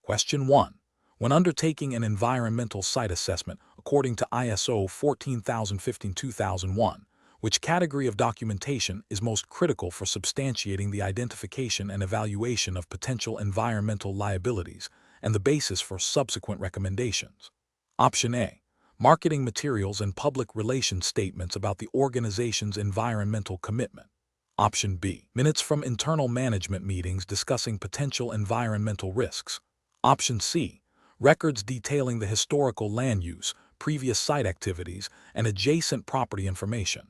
Question 1. When undertaking an environmental site assessment according to ISO 14015-2001, which category of documentation is most critical for substantiating the identification and evaluation of potential environmental liabilities and the basis for subsequent recommendations? Option A. Marketing materials and public relations statements about the organization's environmental commitment. Option B. Minutes from internal management meetings discussing potential environmental risks. Option C. Records detailing the historical land use, previous site activities, and adjacent property information.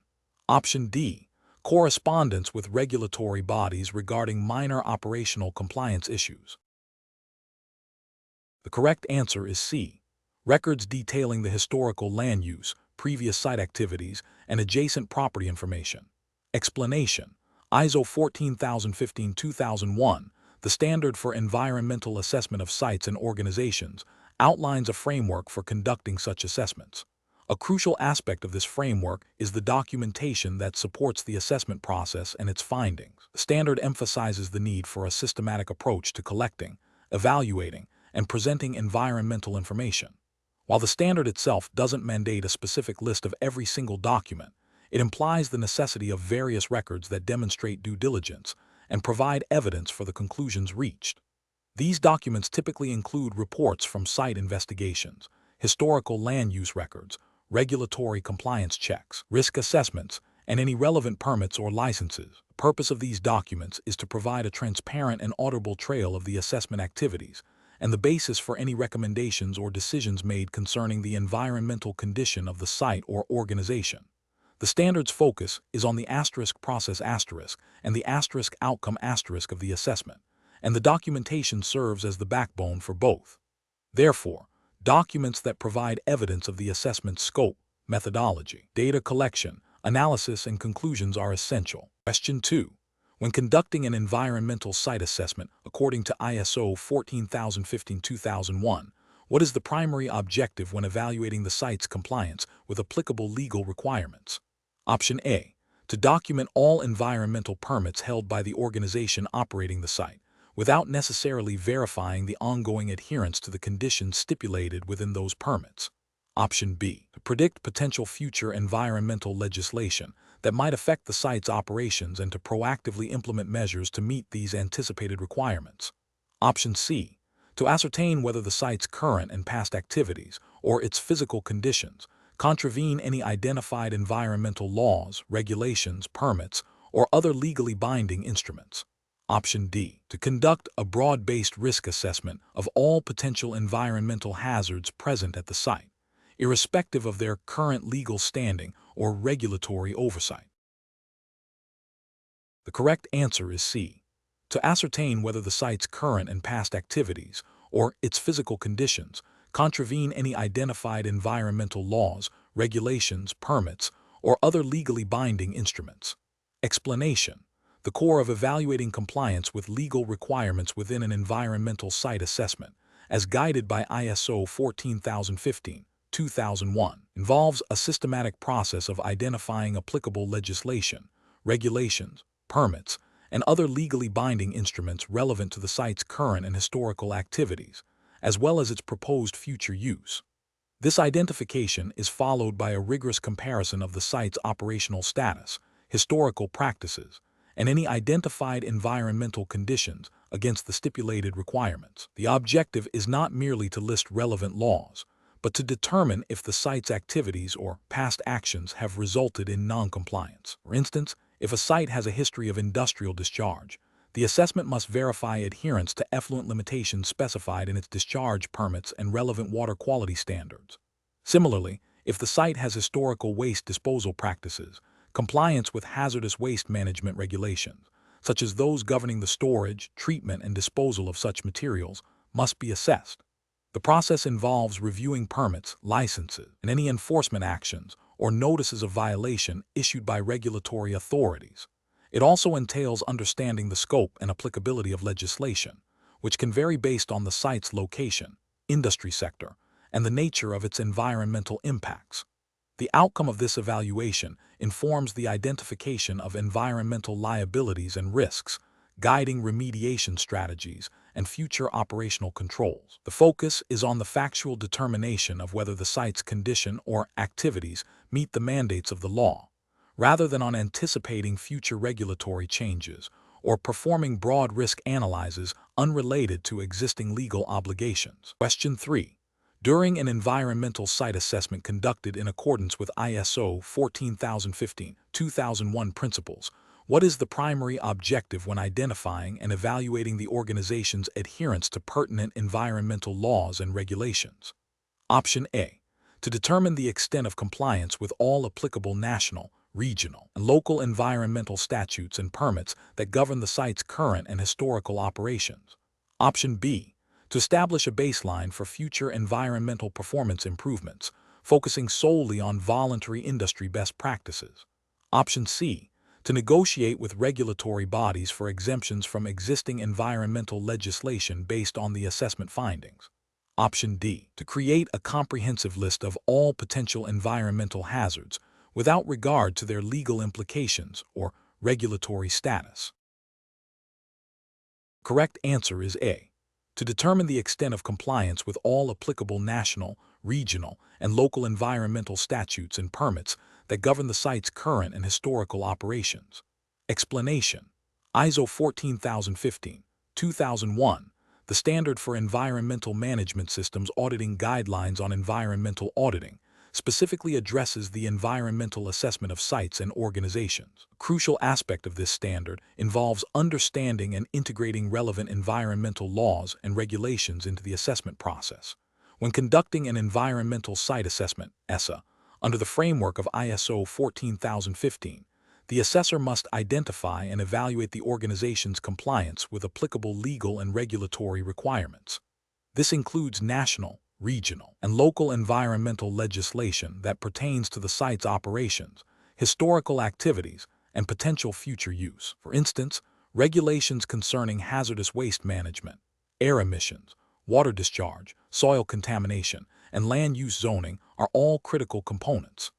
Option D. Correspondence with regulatory bodies regarding minor operational compliance issues. The correct answer is C. Records detailing the historical land use, previous site activities, and adjacent property information. Explanation: ISO 14015-2001, the standard for environmental assessment of sites and organizations, outlines a framework for conducting such assessments. A crucial aspect of this framework is the documentation that supports the assessment process and its findings. The standard emphasizes the need for a systematic approach to collecting, evaluating, and presenting environmental information. While the standard itself doesn't mandate a specific list of every single document, it implies the necessity of various records that demonstrate due diligence and provide evidence for the conclusions reached. These documents typically include reports from site investigations, historical land use records, regulatory compliance checks, risk assessments, and any relevant permits or licenses. The purpose of these documents is to provide a transparent and auditable trail of the assessment activities and the basis for any recommendations or decisions made concerning the environmental condition of the site or organization. The standard's focus is on the process and the outcome of the assessment, and the documentation serves as the backbone for both. Therefore, documents that provide evidence of the assessment's scope, methodology, data collection, analysis, and conclusions are essential. Question 2. When conducting an environmental site assessment according to ISO 14015-2001, what is the primary objective when evaluating the site's compliance with applicable legal requirements? Option A. To document all environmental permits held by the organization operating the site, without necessarily verifying the ongoing adherence to the conditions stipulated within those permits. Option B. To predict potential future environmental legislation that might affect the site's operations and to proactively implement measures to meet these anticipated requirements. Option C. To ascertain whether the site's current and past activities or its physical conditions contravene any identified environmental laws, regulations, permits, or other legally binding instruments. Option D. To conduct a broad-based risk assessment of all potential environmental hazards present at the site, irrespective of their current legal standing or regulatory oversight. The correct answer is C. To ascertain whether the site's current and past activities or its physical conditions contravene any identified environmental laws, regulations, permits, or other legally binding instruments. Explanation: the core of evaluating compliance with legal requirements within an environmental site assessment, as guided by ISO 14015-2001, involves a systematic process of identifying applicable legislation, regulations, permits, and other legally binding instruments relevant to the site's current and historical activities, as well as its proposed future use. This identification is followed by a rigorous comparison of the site's operational status, historical practices, and any identified environmental conditions against the stipulated requirements. The objective is not merely to list relevant laws, but to determine if the site's activities or past actions have resulted in non-compliance. For instance, if a site has a history of industrial discharge, the assessment must verify adherence to effluent limitations specified in its discharge permits and relevant water quality standards. Similarly, if the site has historical waste disposal practices, compliance with hazardous waste management regulations, such as those governing the storage, treatment, and disposal of such materials, must be assessed. The process involves reviewing permits, licenses, and any enforcement actions or notices of violation issued by regulatory authorities. It also entails understanding the scope and applicability of legislation, which can vary based on the site's location, industry sector, and the nature of its environmental impacts. The outcome of this evaluation informs the identification of environmental liabilities and risks, guiding remediation strategies and future operational controls. The focus is on the factual determination of whether the site's condition or activities meet the mandates of the law, rather than on anticipating future regulatory changes or performing broad risk analyses unrelated to existing legal obligations. Question 3. During an environmental site assessment conducted in accordance with ISO 14015-2001 principles, what is the primary objective when identifying and evaluating the organization's adherence to pertinent environmental laws and regulations? Option A. To determine the extent of compliance with all applicable national, regional, and local environmental statutes and permits that govern the site's current and historical operations. Option B. To establish a baseline for future environmental performance improvements, focusing solely on voluntary industry best practices. Option C. To negotiate with regulatory bodies for exemptions from existing environmental legislation based on the assessment findings. Option D. To create a comprehensive list of all potential environmental hazards without regard to their legal implications or regulatory status. Correct answer is A. To determine the extent of compliance with all applicable national, regional, and local environmental statutes and permits that govern the site's current and historical operations. Explanation. ISO 14015-2001, the Standard for Environmental Management Systems Auditing Guidelines on Environmental Auditing, specifically addresses the environmental assessment of sites and organizations. A crucial aspect of this standard involves understanding and integrating relevant environmental laws and regulations into the assessment process. When conducting an environmental site assessment, ESA, under the framework of ISO 14015, the assessor must identify and evaluate the organization's compliance with applicable legal and regulatory requirements. This includes national, regional, and local environmental legislation that pertains to the site's operations, historical activities, and potential future use. For instance, regulations concerning hazardous waste management, air emissions, water discharge, soil contamination, and land use zoning are all critical components.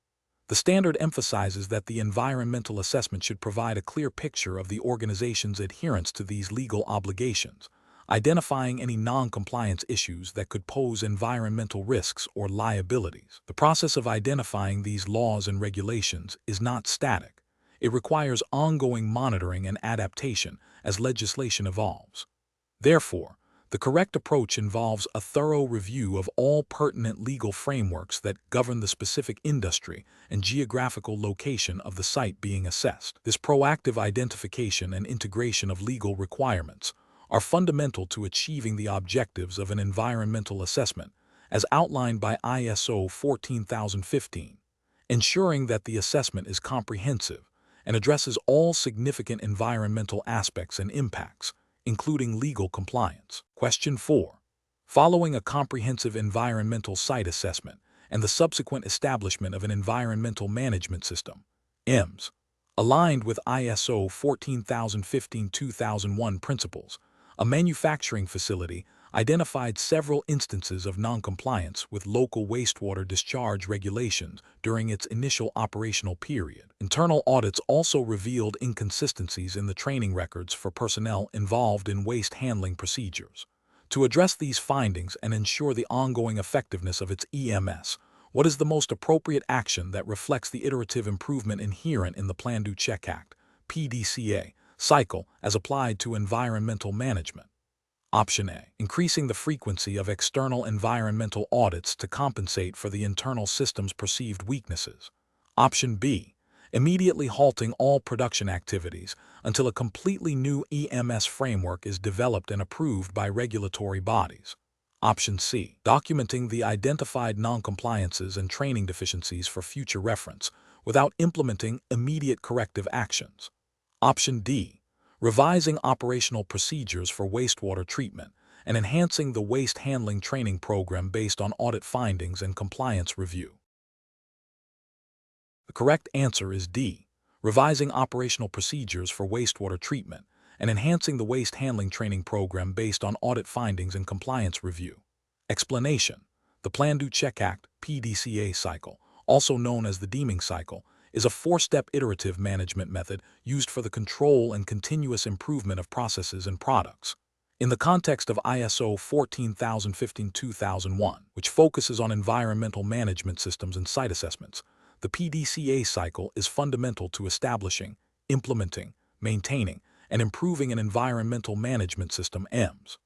The standard emphasizes that the environmental assessment should provide a clear picture of the organization's adherence to these legal obligations, identifying any non-compliance issues that could pose environmental risks or liabilities. The process of identifying these laws and regulations is not static. It requires ongoing monitoring and adaptation as legislation evolves. Therefore, the correct approach involves a thorough review of all pertinent legal frameworks that govern the specific industry and geographical location of the site being assessed. This proactive identification and integration of legal requirements are fundamental to achieving the objectives of an environmental assessment, as outlined by ISO 14015, ensuring that the assessment is comprehensive and addresses all significant environmental aspects and impacts, including legal compliance. Question 4. Following a comprehensive environmental site assessment and the subsequent establishment of an environmental management system, EMS, aligned with ISO 14015-2001 principles, a manufacturing facility identified several instances of noncompliance with local wastewater discharge regulations during its initial operational period. Internal audits also revealed inconsistencies in the training records for personnel involved in waste handling procedures. To address these findings and ensure the ongoing effectiveness of its EMS, what is the most appropriate action that reflects the iterative improvement inherent in the Plan Do Check Act, PDCA, cycle as applied to environmental management? Option A. Increasing the frequency of external environmental audits to compensate for the internal system's perceived weaknesses. Option B. Immediately halting all production activities until a completely new EMS framework is developed and approved by regulatory bodies. Option C. Documenting the identified noncompliances and training deficiencies for future reference without implementing immediate corrective actions. Option D. Revising operational procedures for wastewater treatment and enhancing the waste handling training program based on audit findings and compliance review. The correct answer is D. Revising operational procedures for wastewater treatment and enhancing the waste handling training program based on audit findings and compliance review. Explanation. The Plan Do Check Act, PDCA cycle, also known as the deeming cycle, is a four-step iterative management method used for the control and continuous improvement of processes and products. In the context of ISO 14015-2001, which focuses on environmental management systems and site assessments, the PDCA cycle is fundamental to establishing, implementing, maintaining, and improving an environmental management system (EMS).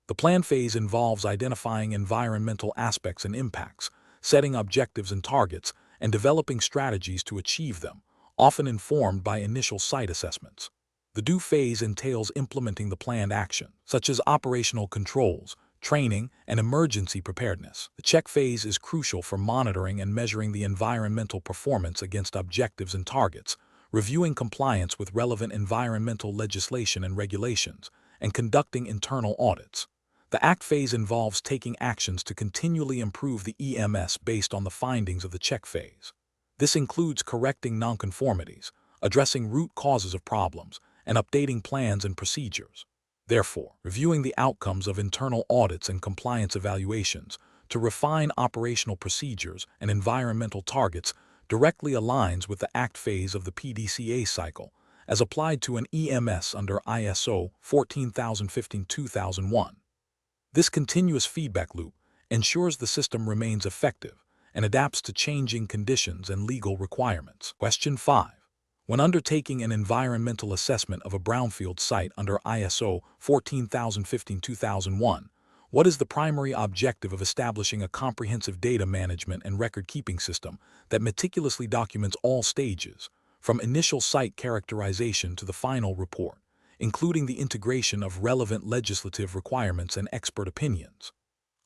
The plan phase involves identifying environmental aspects and impacts, setting objectives and targets, and developing strategies to achieve them, often informed by initial site assessments. The do phase entails implementing the planned action, such as operational controls, training, and emergency preparedness. The check phase is crucial for monitoring and measuring the environmental performance against objectives and targets, reviewing compliance with relevant environmental legislation and regulations, and conducting internal audits. The act phase involves taking actions to continually improve the EMS based on the findings of the check phase. This includes correcting nonconformities, addressing root causes of problems, and updating plans and procedures. Therefore, reviewing the outcomes of internal audits and compliance evaluations to refine operational procedures and environmental targets directly aligns with the act phase of the PDCA cycle, as applied to an EMS under ISO 14015-2001. This continuous feedback loop ensures the system remains effective and adapts to changing conditions and legal requirements. Question 5. When undertaking an environmental assessment of a brownfield site under ISO 14015-2001, what is the primary objective of establishing a comprehensive data management and record-keeping system that meticulously documents all stages, from initial site characterization to the final report, including the integration of relevant legislative requirements and expert opinions?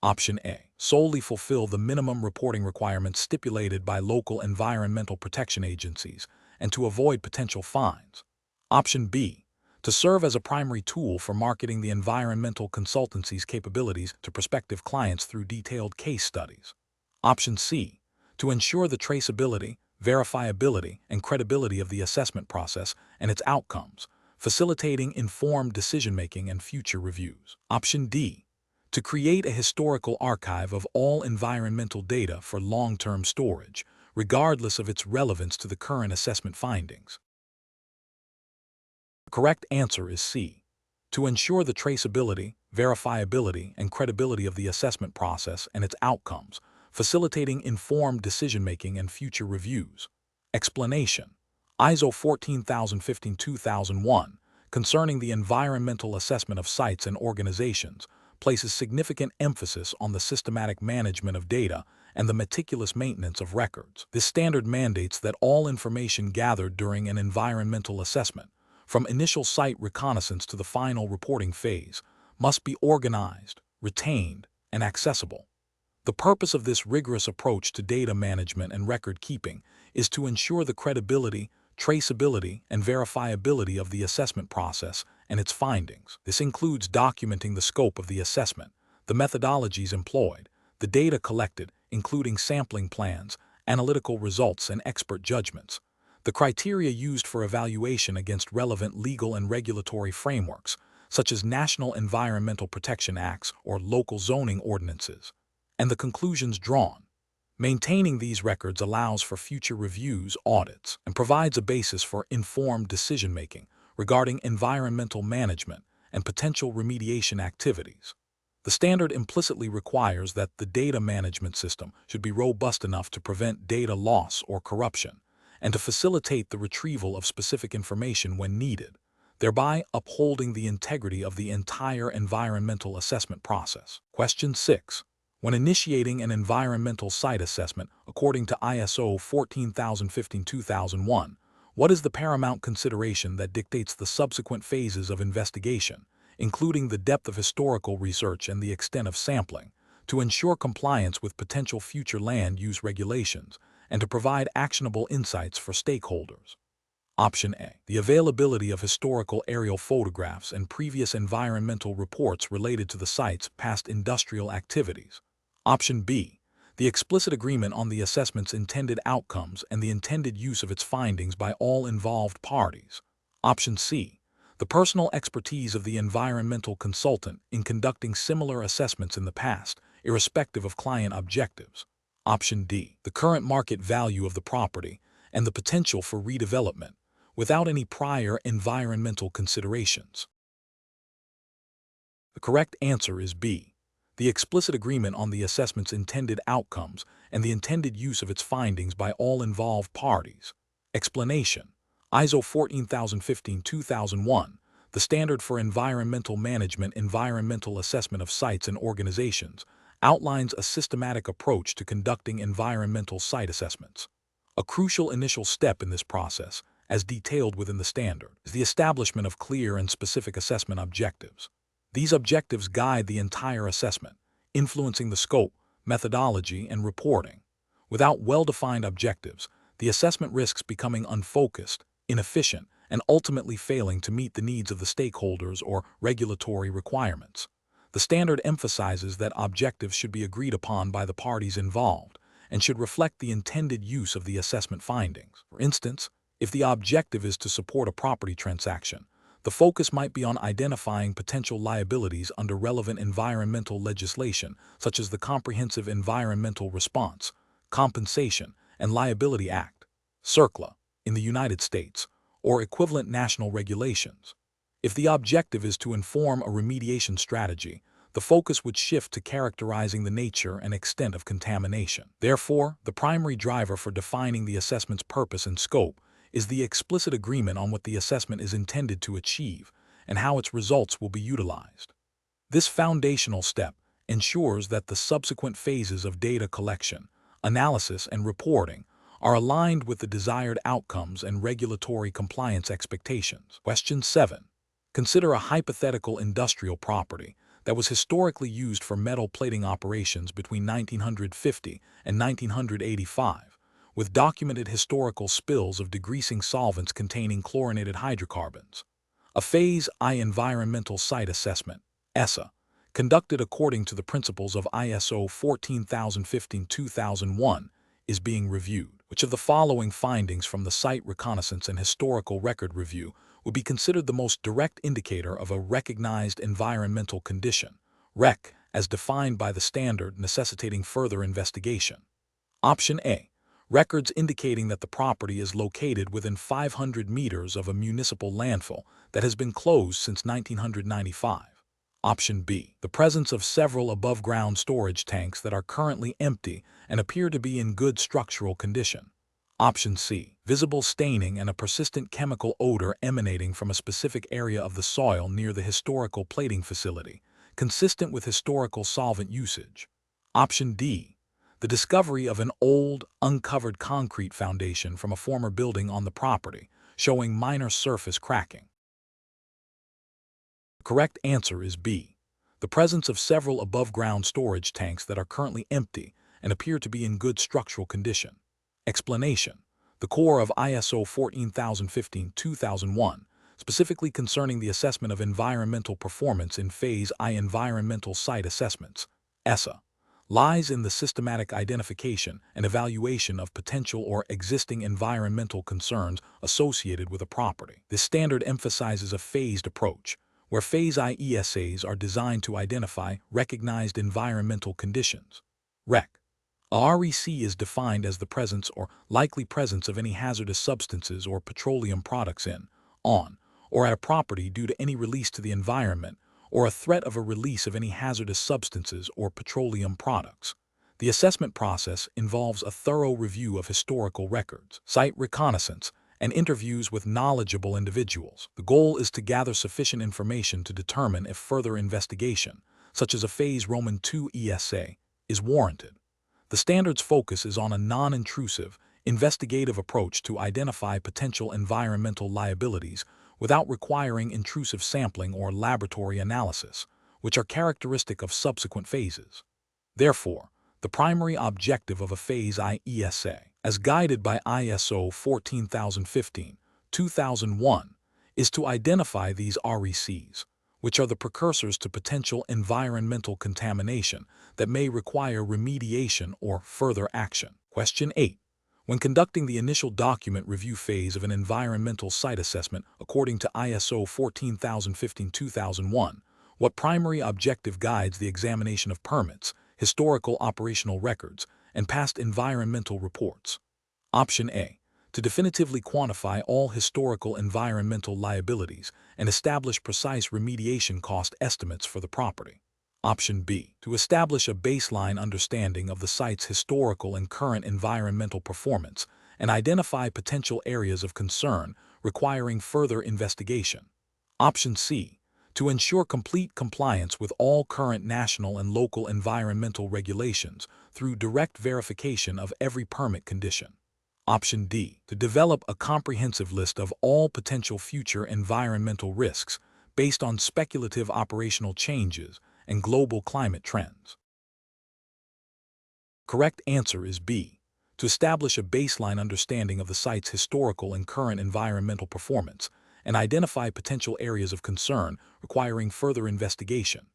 Option A. Solely fulfill the minimum reporting requirements stipulated by local environmental protection agencies and to avoid potential fines. Option B. To serve as a primary tool for marketing the environmental consultancy's capabilities to prospective clients through detailed case studies. Option C. To ensure the traceability, verifiability, and credibility of the assessment process and its outcomes, facilitating informed decision-making and future reviews. Option D. To create a historical archive of all environmental data for long-term storage, regardless of its relevance to the current assessment findings. The correct answer is C. To ensure the traceability, verifiability, and credibility of the assessment process and its outcomes, facilitating informed decision-making and future reviews. Explanation. ISO 14015-2001, concerning the environmental assessment of sites and organizations, places significant emphasis on the systematic management of data and the meticulous maintenance of records. This standard mandates that all information gathered during an environmental assessment, from initial site reconnaissance to the final reporting phase, must be organized, retained, and accessible. The purpose of this rigorous approach to data management and record keeping is to ensure the credibility, traceability, and verifiability of the assessment process and its findings. This includes documenting the scope of the assessment, the methodologies employed, the data collected, including sampling plans, analytical results, and expert judgments, the criteria used for evaluation against relevant legal and regulatory frameworks, such as National Environmental Protection Acts or local zoning ordinances, and the conclusions drawn. Maintaining these records allows for future reviews, audits, and provides a basis for informed decision-making regarding environmental management and potential remediation activities. The standard implicitly requires that the data management system should be robust enough to prevent data loss or corruption, and to facilitate the retrieval of specific information when needed, thereby upholding the integrity of the entire environmental assessment process. Question 6. When initiating an environmental site assessment according to ISO 14015-2001, what is the paramount consideration that dictates the subsequent phases of investigation, including the depth of historical research and the extent of sampling, to ensure compliance with potential future land use regulations and to provide actionable insights for stakeholders? Option A. The availability of historical aerial photographs and previous environmental reports related to the site's past industrial activities. Option B. The explicit agreement on the assessment's intended outcomes and the intended use of its findings by all involved parties. Option C. The personal expertise of the environmental consultant in conducting similar assessments in the past, irrespective of client objectives. Option D. The current market value of the property and the potential for redevelopment, without any prior environmental considerations. The correct answer is B. The explicit agreement on the assessment's intended outcomes and the intended use of its findings by all involved parties. Explanation: ISO 14015-2001, the Standard for Environmental Management Environmental Assessment of Sites and Organizations, outlines a systematic approach to conducting environmental site assessments. A crucial initial step in this process, as detailed within the standard, is the establishment of clear and specific assessment objectives. These objectives guide the entire assessment, influencing the scope, methodology, and reporting. Without well-defined objectives, the assessment risks becoming unfocused, inefficient, and ultimately failing to meet the needs of the stakeholders or regulatory requirements. The standard emphasizes that objectives should be agreed upon by the parties involved and should reflect the intended use of the assessment findings. For instance, if the objective is to support a property transaction, the focus might be on identifying potential liabilities under relevant environmental legislation, such as the Comprehensive Environmental Response, Compensation, and Liability Act, CERCLA, in the United States, or equivalent national regulations. If the objective is to inform a remediation strategy, the focus would shift to characterizing the nature and extent of contamination. Therefore, the primary driver for defining the assessment's purpose and scope is the explicit agreement on what the assessment is intended to achieve and how its results will be utilized. This foundational step ensures that the subsequent phases of data collection, analysis, and reporting are aligned with the desired outcomes and regulatory compliance expectations. Question 7. Consider a hypothetical industrial property that was historically used for metal plating operations between 1950 and 1985, with documented historical spills of degreasing solvents containing chlorinated hydrocarbons. A Phase I Environmental Site Assessment, ESSA, conducted according to the principles of ISO 14015-2001, is being reviewed. Which of the following findings from the Site Reconnaissance and Historical Record Review would be considered the most direct indicator of a recognized environmental condition, REC, as defined by the standard, necessitating further investigation? Option A. Records indicating that the property is located within 500 meters of a municipal landfill that has been closed since 1995. Option B. The presence of several above-ground storage tanks that are currently empty and appear to be in good structural condition. Option C. Visible staining and a persistent chemical odor emanating from a specific area of the soil near the historical plating facility, consistent with historical solvent usage. Option D. The discovery of an old, uncovered concrete foundation from a former building on the property, showing minor surface cracking. The correct answer is B. The presence of several above-ground storage tanks that are currently empty and appear to be in good structural condition. Explanation: the core of ISO 14015-2001, specifically concerning the assessment of environmental performance in Phase I environmental site assessments, ESSA, lies in the systematic identification and evaluation of potential or existing environmental concerns associated with a property. This standard emphasizes a phased approach, where Phase I ESAs are designed to identify recognized environmental conditions. REC. A REC is defined as the presence or likely presence of any hazardous substances or petroleum products in, on, or at a property due to any release to the environment, or a threat of a release of any hazardous substances or petroleum products. The assessment process involves a thorough review of historical records, site reconnaissance, and interviews with knowledgeable individuals. The goal is to gather sufficient information to determine if further investigation, such as a Phase II ESA, is warranted. The standard's focus is on a non-intrusive, investigative approach to identify potential environmental liabilities without requiring intrusive sampling or laboratory analysis, which are characteristic of subsequent phases. Therefore, the primary objective of a Phase I ESA, as guided by ISO 14015-2001, is to identify these RECs, which are the precursors to potential environmental contamination that may require remediation or further action. Question 8. When conducting the initial document review phase of an environmental site assessment according to ISO 14015-2001, what primary objective guides the examination of permits, historical operational records, and past environmental reports? Option A. to definitively quantify all historical environmental liabilities and establish precise remediation cost estimates for the property. Option B, to establish a baseline understanding of the site's historical and current environmental performance and identify potential areas of concern requiring further investigation. Option C, to ensure complete compliance with all current national and local environmental regulations through direct verification of every permit condition. Option D, to develop a comprehensive list of all potential future environmental risks based on speculative operational changes and global climate trends. Correct answer is B, to establish a baseline understanding of the site's historical and current environmental performance and identify potential areas of concern requiring further investigation.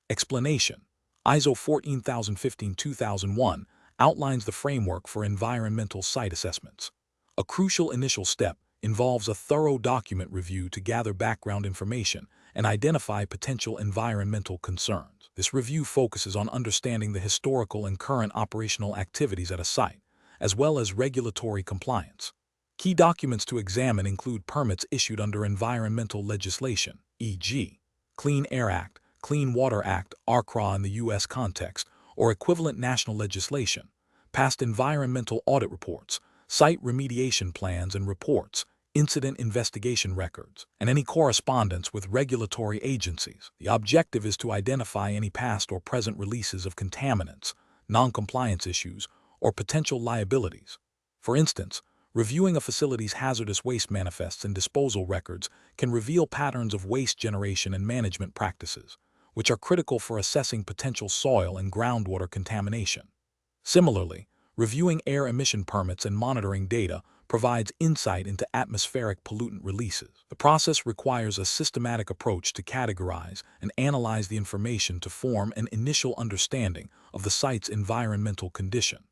Explanation: ISO 14015-2001 outlines the framework for environmental site assessments. A crucial initial step involves a thorough document review to gather background information and identify potential environmental concerns. This review focuses on understanding the historical and current operational activities at a site, as well as regulatory compliance. Key documents to examine include permits issued under environmental legislation, e.g., Clean Air Act, Clean Water Act, RCRA in the U.S. context, or equivalent national legislation, past environmental audit reports, site remediation plans and reports, incident investigation records, and any correspondence with regulatory agencies. The objective is to identify any past or present releases of contaminants, non-compliance issues, or potential liabilities. For instance, reviewing a facility's hazardous waste manifests and disposal records can reveal patterns of waste generation and management practices, which are critical for assessing potential soil and groundwater contamination. Similarly, reviewing air emission permits and monitoring data provides insight into atmospheric pollutant releases. The process requires a systematic approach to categorize and analyze the information to form an initial understanding of the site's environmental condition.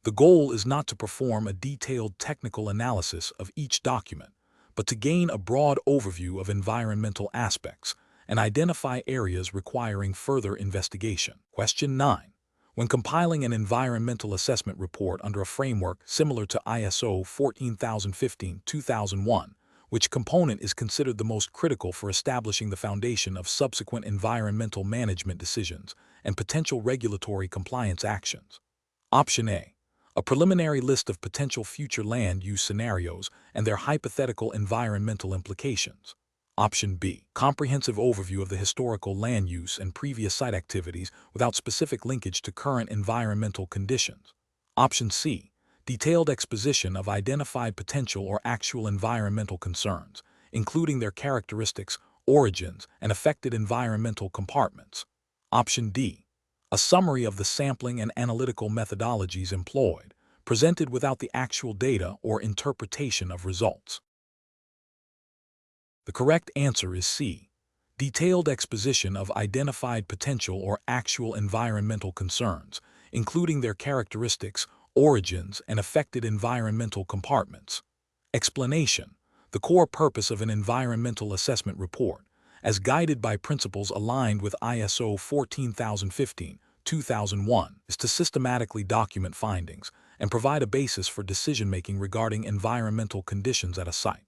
The goal is not to perform a detailed technical analysis of each document, but to gain a broad overview of environmental aspects and identify areas requiring further investigation. Question 9. When compiling an environmental assessment report under a framework similar to ISO 14015-2001, which component is considered the most critical for establishing the foundation of subsequent environmental management decisions and potential regulatory compliance actions? Option A, a preliminary list of potential future land use scenarios and their hypothetical environmental implications. Option B, comprehensive overview of the historical land use and previous site activities without specific linkage to current environmental conditions. Option C, detailed exposition of identified potential or actual environmental concerns, including their characteristics, origins, and affected environmental compartments. Option D, a summary of the sampling and analytical methodologies employed, presented without the actual data or interpretation of results. The correct answer is C, detailed exposition of identified potential or actual environmental concerns, including their characteristics, origins, and affected environmental compartments. Explanation: the core purpose of an environmental assessment report, as guided by principles aligned with ISO 14015-2001, is to systematically document findings and provide a basis for decision-making regarding environmental conditions at a site.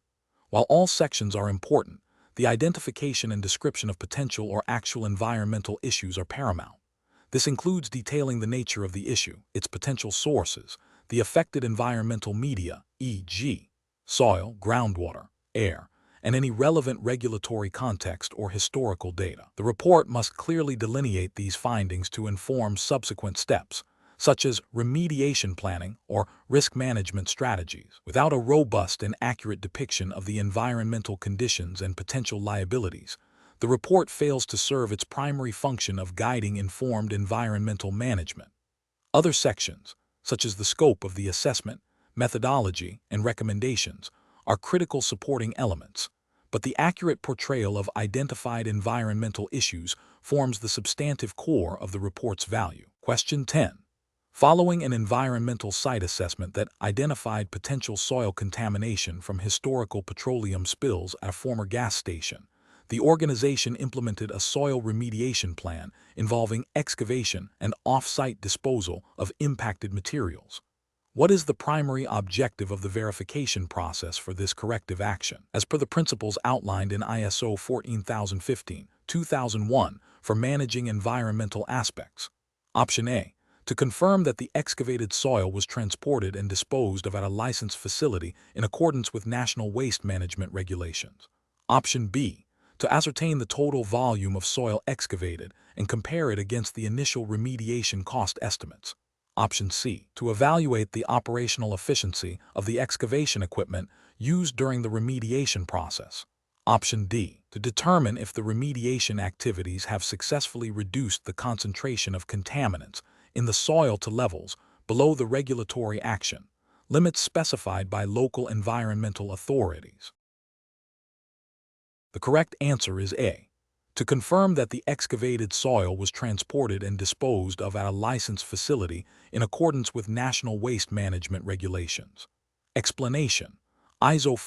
While all sections are important, the identification and description of potential or actual environmental issues are paramount. This includes detailing the nature of the issue, its potential sources, the affected environmental media, e.g., soil, groundwater, air, and any relevant regulatory context or historical data. The report must clearly delineate these findings to inform subsequent steps, such as remediation planning or risk management strategies. Without a robust and accurate depiction of the environmental conditions and potential liabilities, the report fails to serve its primary function of guiding informed environmental management. Other sections, such as the scope of the assessment, methodology, and recommendations, are critical supporting elements, but the accurate portrayal of identified environmental issues forms the substantive core of the report's value. Question 10. Following an environmental site assessment that identified potential soil contamination from historical petroleum spills at a former gas station, the organization implemented a soil remediation plan involving excavation and off-site disposal of impacted materials. What is the primary objective of the verification process for this corrective action, as per the principles outlined in ISO 14015-2001 for managing environmental aspects? Option A. To confirm that the excavated soil was transported and disposed of at a licensed facility in accordance with national waste management regulations. Option B. To ascertain the total volume of soil excavated and compare it against the initial remediation cost estimates. Option C. To evaluate the operational efficiency of the excavation equipment used during the remediation process. Option D. To determine if the remediation activities have successfully reduced the concentration of contaminants in the soil to levels below the regulatory action limits specified by local environmental authorities. The correct answer is A. To confirm that the excavated soil was transported and disposed of at a licensed facility in accordance with national waste management regulations. Explanation: ISO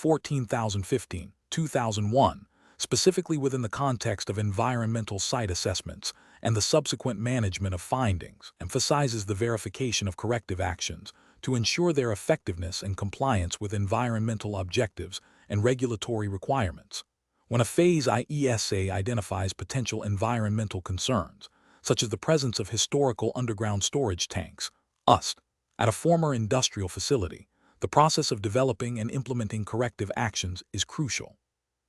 14015-2001, specifically within the context of environmental site assessments and the subsequent management of findings, emphasizes the verification of corrective actions to ensure their effectiveness and compliance with environmental objectives and regulatory requirements. When a Phase IESA identifies potential environmental concerns, such as the presence of historical underground storage tanks, UST, at a former industrial facility, the process of developing and implementing corrective actions is crucial.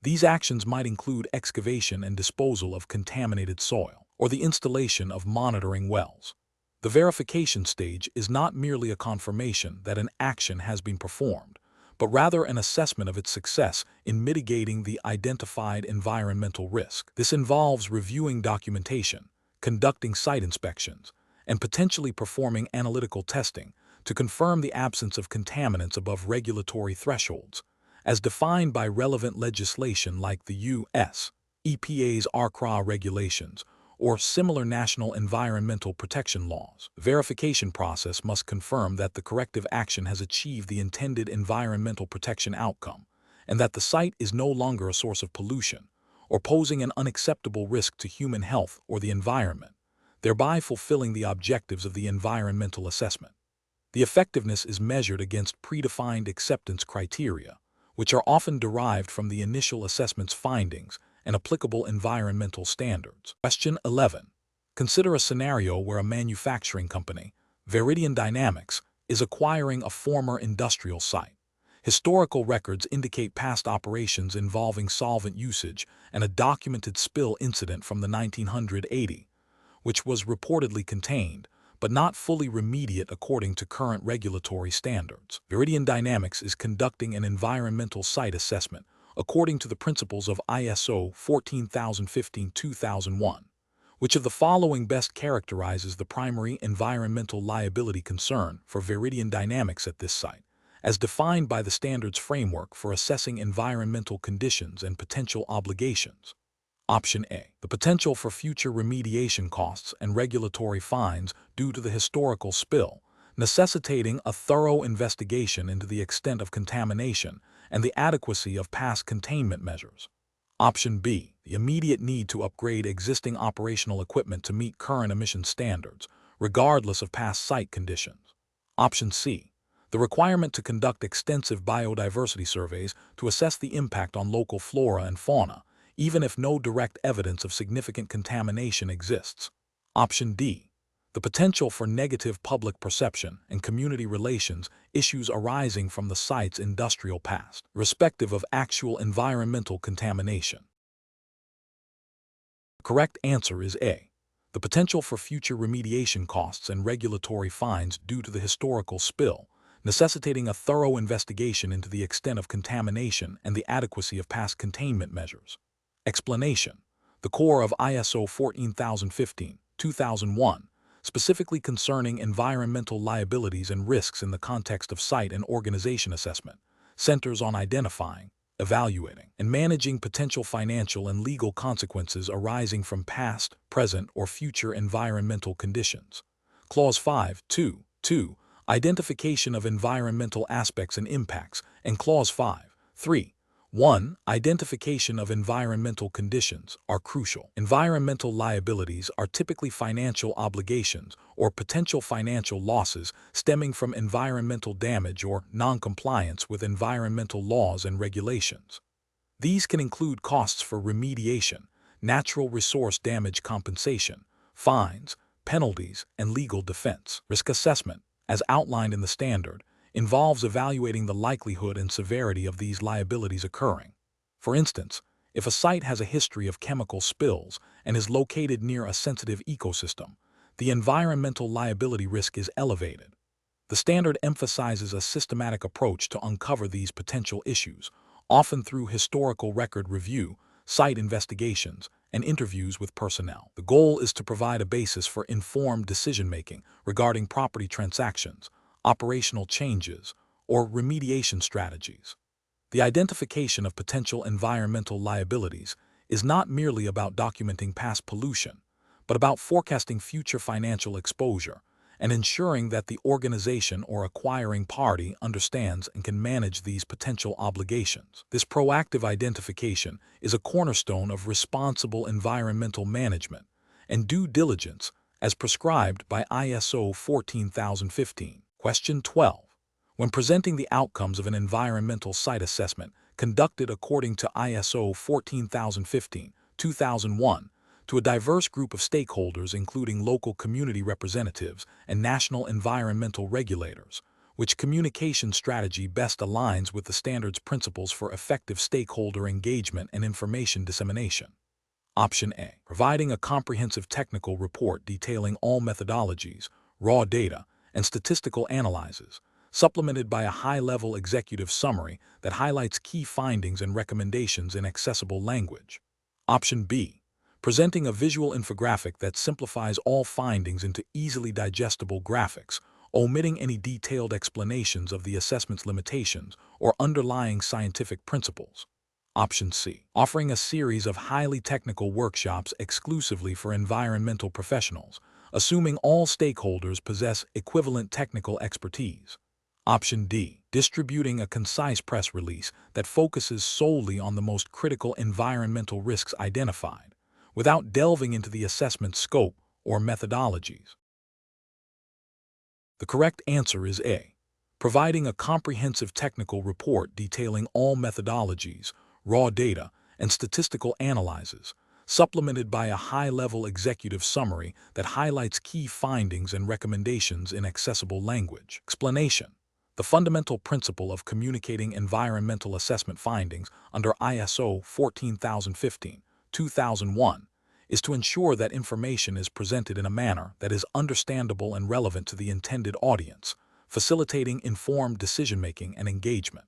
These actions might include excavation and disposal of contaminated soil, or the installation of monitoring wells. The verification stage is not merely a confirmation that an action has been performed, but rather an assessment of its success in mitigating the identified environmental risk. This involves reviewing documentation, conducting site inspections, and potentially performing analytical testing to confirm the absence of contaminants above regulatory thresholds, as defined by relevant legislation like the U.S. EPA's RCRA regulations or similar national environmental protection laws. The verification process must confirm that the corrective action has achieved the intended environmental protection outcome and that the site is no longer a source of pollution or posing an unacceptable risk to human health or the environment, thereby fulfilling the objectives of the environmental assessment. The effectiveness is measured against predefined acceptance criteria, which are often derived from the initial assessment's findings and applicable environmental standards. Question 11. Consider a scenario where a manufacturing company, Veridian Dynamics, is acquiring a former industrial site. Historical records indicate past operations involving solvent usage and a documented spill incident from the 1980, which was reportedly contained, but not fully remediate according to current regulatory standards. Veridian Dynamics is conducting an environmental site assessment according to the principles of ISO 14015-2001. Which of the following best characterizes the primary environmental liability concern for Veridian Dynamics at this site, as defined by the standards framework for assessing environmental conditions and potential obligations? Option A. The potential for future remediation costs and regulatory fines due to the historical spill, necessitating a thorough investigation into the extent of contamination and the adequacy of past containment measures. Option B. The immediate need to upgrade existing operational equipment to meet current emission standards, regardless of past site conditions. Option C. The requirement to conduct extensive biodiversity surveys to assess the impact on local flora and fauna, even if no direct evidence of significant contamination exists. Option D. The potential for negative public perception and community relations issues arising from the site's industrial past, irrespective of actual environmental contamination. The correct answer is A. The potential for future remediation costs and regulatory fines due to the historical spill, necessitating a thorough investigation into the extent of contamination and the adequacy of past containment measures. Explanation: the core of ISO 14015-2001, specifically concerning environmental liabilities and risks in the context of site and organization assessment, centers on identifying, evaluating, and managing potential financial and legal consequences arising from past, present, or future environmental conditions. Clause 5.2.2, identification of environmental aspects and impacts, and Clause 5.3. 1. Identification of environmental conditions are crucial. Environmental liabilities are typically financial obligations or potential financial losses stemming from environmental damage or non-compliance with environmental laws and regulations. These can include costs for remediation, natural resource damage compensation, fines, penalties, and legal defense. Risk assessment, as outlined in the standard, involves evaluating the likelihood and severity of these liabilities occurring. For instance, if a site has a history of chemical spills and is located near a sensitive ecosystem, the environmental liability risk is elevated. The standard emphasizes a systematic approach to uncover these potential issues, often through historical record review, site investigations, and interviews with personnel. The goal is to provide a basis for informed decision-making regarding property transactions, operational changes, or remediation strategies. The identification of potential environmental liabilities is not merely about documenting past pollution, but about forecasting future financial exposure and ensuring that the organization or acquiring party understands and can manage these potential obligations. This proactive identification is a cornerstone of responsible environmental management and due diligence as prescribed by ISO 14015. Question 12. When presenting the outcomes of an environmental site assessment conducted according to ISO 14015-2001 to a diverse group of stakeholders including local community representatives and national environmental regulators, which communication strategy best aligns with the standard's principles for effective stakeholder engagement and information dissemination? Option A. Providing a comprehensive technical report detailing all methodologies, raw data, and statistical analyses, supplemented by a high-level executive summary that highlights key findings and recommendations in accessible language. Option B. Presenting a visual infographic that simplifies all findings into easily digestible graphics, omitting any detailed explanations of the assessment's limitations or underlying scientific principles. Option C. Offering a series of highly technical workshops exclusively for environmental professionals, assuming all stakeholders possess equivalent technical expertise. Option D. Distributing a concise press release that focuses solely on the most critical environmental risks identified, without delving into the assessment scope or methodologies. The correct answer is A. Providing a comprehensive technical report detailing all methodologies, raw data, and statistical analyses, supplemented by a high-level executive summary that highlights key findings and recommendations in accessible language. Explanation. The fundamental principle of communicating environmental assessment findings under ISO 14015-2001 is to ensure that information is presented in a manner that is understandable and relevant to the intended audience, facilitating informed decision-making and engagement.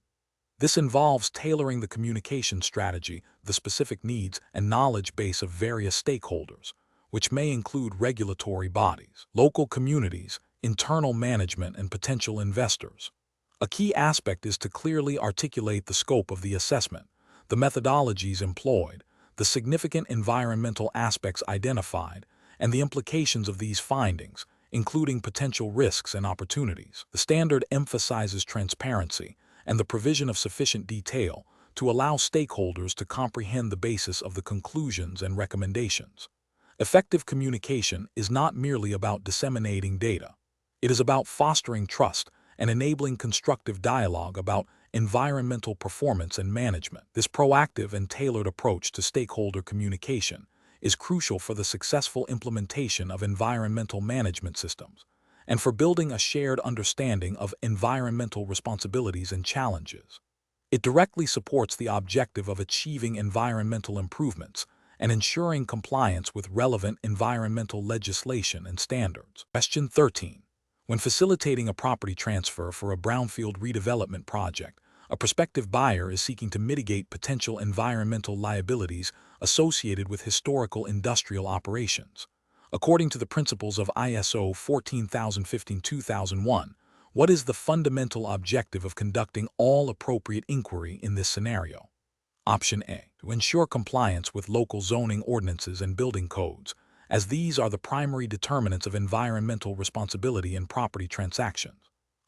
This involves tailoring the communication strategy to the specific needs and knowledge base of various stakeholders, which may include regulatory bodies, local communities, internal management, and potential investors. A key aspect is to clearly articulate the scope of the assessment, the methodologies employed, the significant environmental aspects identified, and the implications of these findings, including potential risks and opportunities. The standard emphasizes transparency and the provision of sufficient detail to allow stakeholders to comprehend the basis of the conclusions and recommendations. Effective communication is not merely about disseminating data. It is about fostering trust and enabling constructive dialogue about environmental performance and management. This proactive and tailored approach to stakeholder communication is crucial for the successful implementation of environmental management systems and for building a shared understanding of environmental responsibilities and challenges. It directly supports the objective of achieving environmental improvements and ensuring compliance with relevant environmental legislation and standards. Question 13. When facilitating a property transfer for a brownfield redevelopment project, a prospective buyer is seeking to mitigate potential environmental liabilities associated with historical industrial operations. According to the principles of ISO 14015-2001, what is the fundamental objective of conducting all appropriate inquiry in this scenario? Option A. To ensure compliance with local zoning ordinances and building codes, as these are the primary determinants of environmental responsibility in property transactions.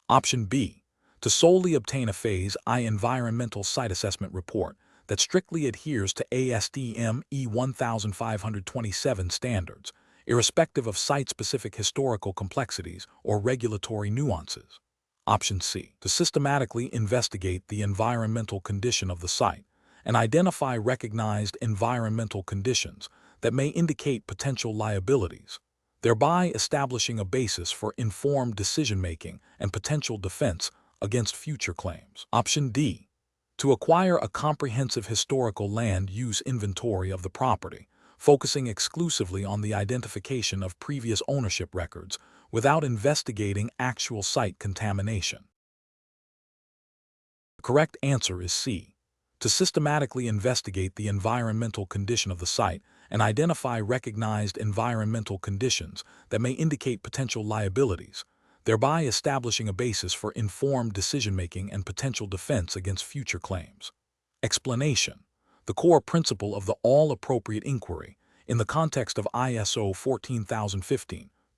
Option B. To solely obtain a Phase I environmental site assessment report that strictly adheres to ASTM E1527 standards, irrespective of site-specific historical complexities or regulatory nuances. Option C. To systematically investigate the environmental condition of the site and identify recognized environmental conditions that may indicate potential liabilities, thereby establishing a basis for informed decision-making and potential defense against future claims. Option D. To acquire a comprehensive historical land use inventory of the property, focusing exclusively on the identification of previous ownership records without investigating actual site contamination. The correct answer is C. To systematically investigate the environmental condition of the site and identify recognized environmental conditions that may indicate potential liabilities, thereby establishing a basis for informed decision-making and potential defense against future claims. Explanation. The core principle of the all-appropriate inquiry in the context of ISO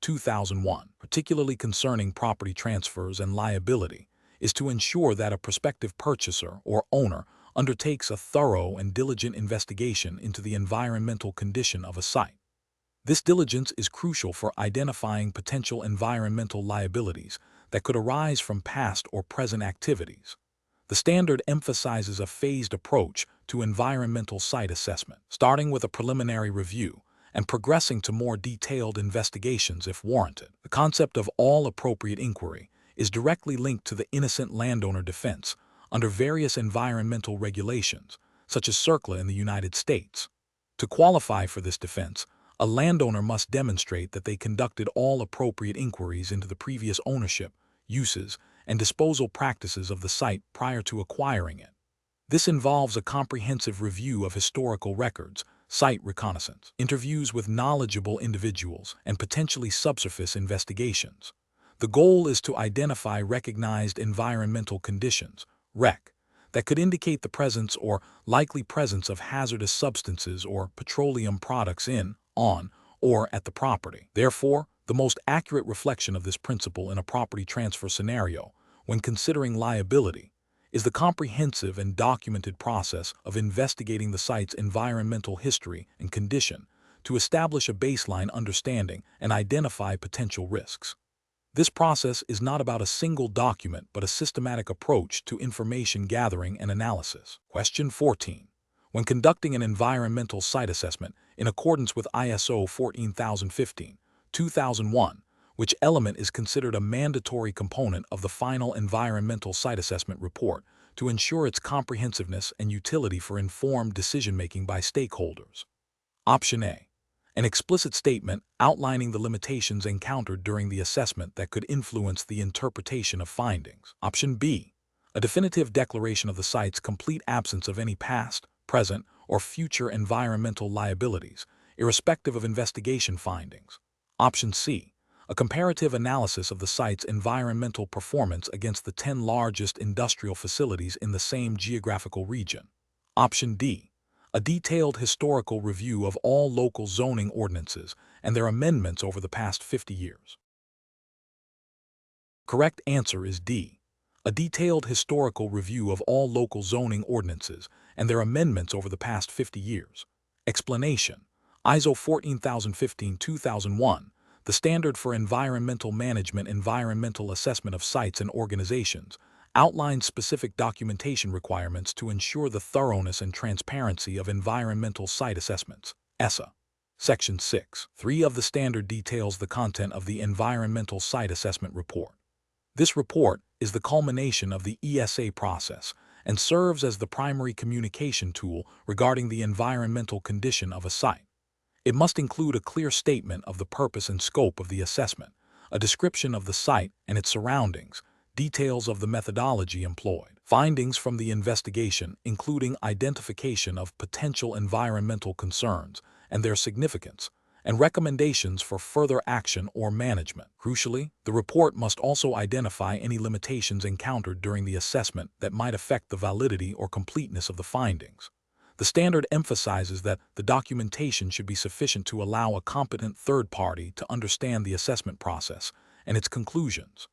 14015-2001, particularly concerning property transfers and liability, is to ensure that a prospective purchaser or owner undertakes a thorough and diligent investigation into the environmental condition of a site. This diligence is crucial for identifying potential environmental liabilities that could arise from past or present activities. The standard emphasizes a phased approach to environmental site assessment, starting with a preliminary review and progressing to more detailed investigations if warranted. The concept of all-appropriate inquiry is directly linked to the innocent landowner defense under various environmental regulations, such as CERCLA in the United States. To qualify for this defense, a landowner must demonstrate that they conducted all appropriate inquiries into the previous ownership, uses, and disposal practices of the site prior to acquiring it. This involves a comprehensive review of historical records, site reconnaissance, interviews with knowledgeable individuals, and potentially subsurface investigations. The goal is to identify recognized environmental conditions, REC, that could indicate the presence or likely presence of hazardous substances or petroleum products in, on, or at the property. Therefore, the most accurate reflection of this principle in a property transfer scenario, when considering liability, is the comprehensive and documented process of investigating the site's environmental history and condition to establish a baseline understanding and identify potential risks. This process is not about a single document but a systematic approach to information gathering and analysis. Question 14. When conducting an environmental site assessment in accordance with ISO 14015-2001, which element is considered a mandatory component of the final environmental site assessment report to ensure its comprehensiveness and utility for informed decision-making by stakeholders? Option A. An explicit statement outlining the limitations encountered during the assessment that could influence the interpretation of findings. Option B. A definitive declaration of the site's complete absence of any past, present, or future environmental liabilities, irrespective of investigation findings. Option C. A comparative analysis of the site's environmental performance against the 10 largest industrial facilities in the same geographical region. Option D. A detailed historical review of all local zoning ordinances and their amendments over the past 50 years. Correct answer is D. A detailed historical review of all local zoning ordinances and their amendments over the past 50 years. Explanation. ISO 14015-2001, the standard for environmental management environmental assessment of sites and organizations, outlines specific documentation requirements to ensure the thoroughness and transparency of environmental site assessments. ESA. Section 6.3 of the standard details the content of the Environmental Site Assessment Report. This report is the culmination of the ESA process and serves as the primary communication tool regarding the environmental condition of a site. It must include a clear statement of the purpose and scope of the assessment, a description of the site and its surroundings, details of the methodology employed, findings from the investigation including identification of potential environmental concerns and their significance, and recommendations for further action or management. Crucially, the report must also identify any limitations encountered during the assessment that might affect the validity or completeness of the findings. The standard emphasizes that the documentation should be sufficient to allow a competent third party to understand the assessment process and its conclusions.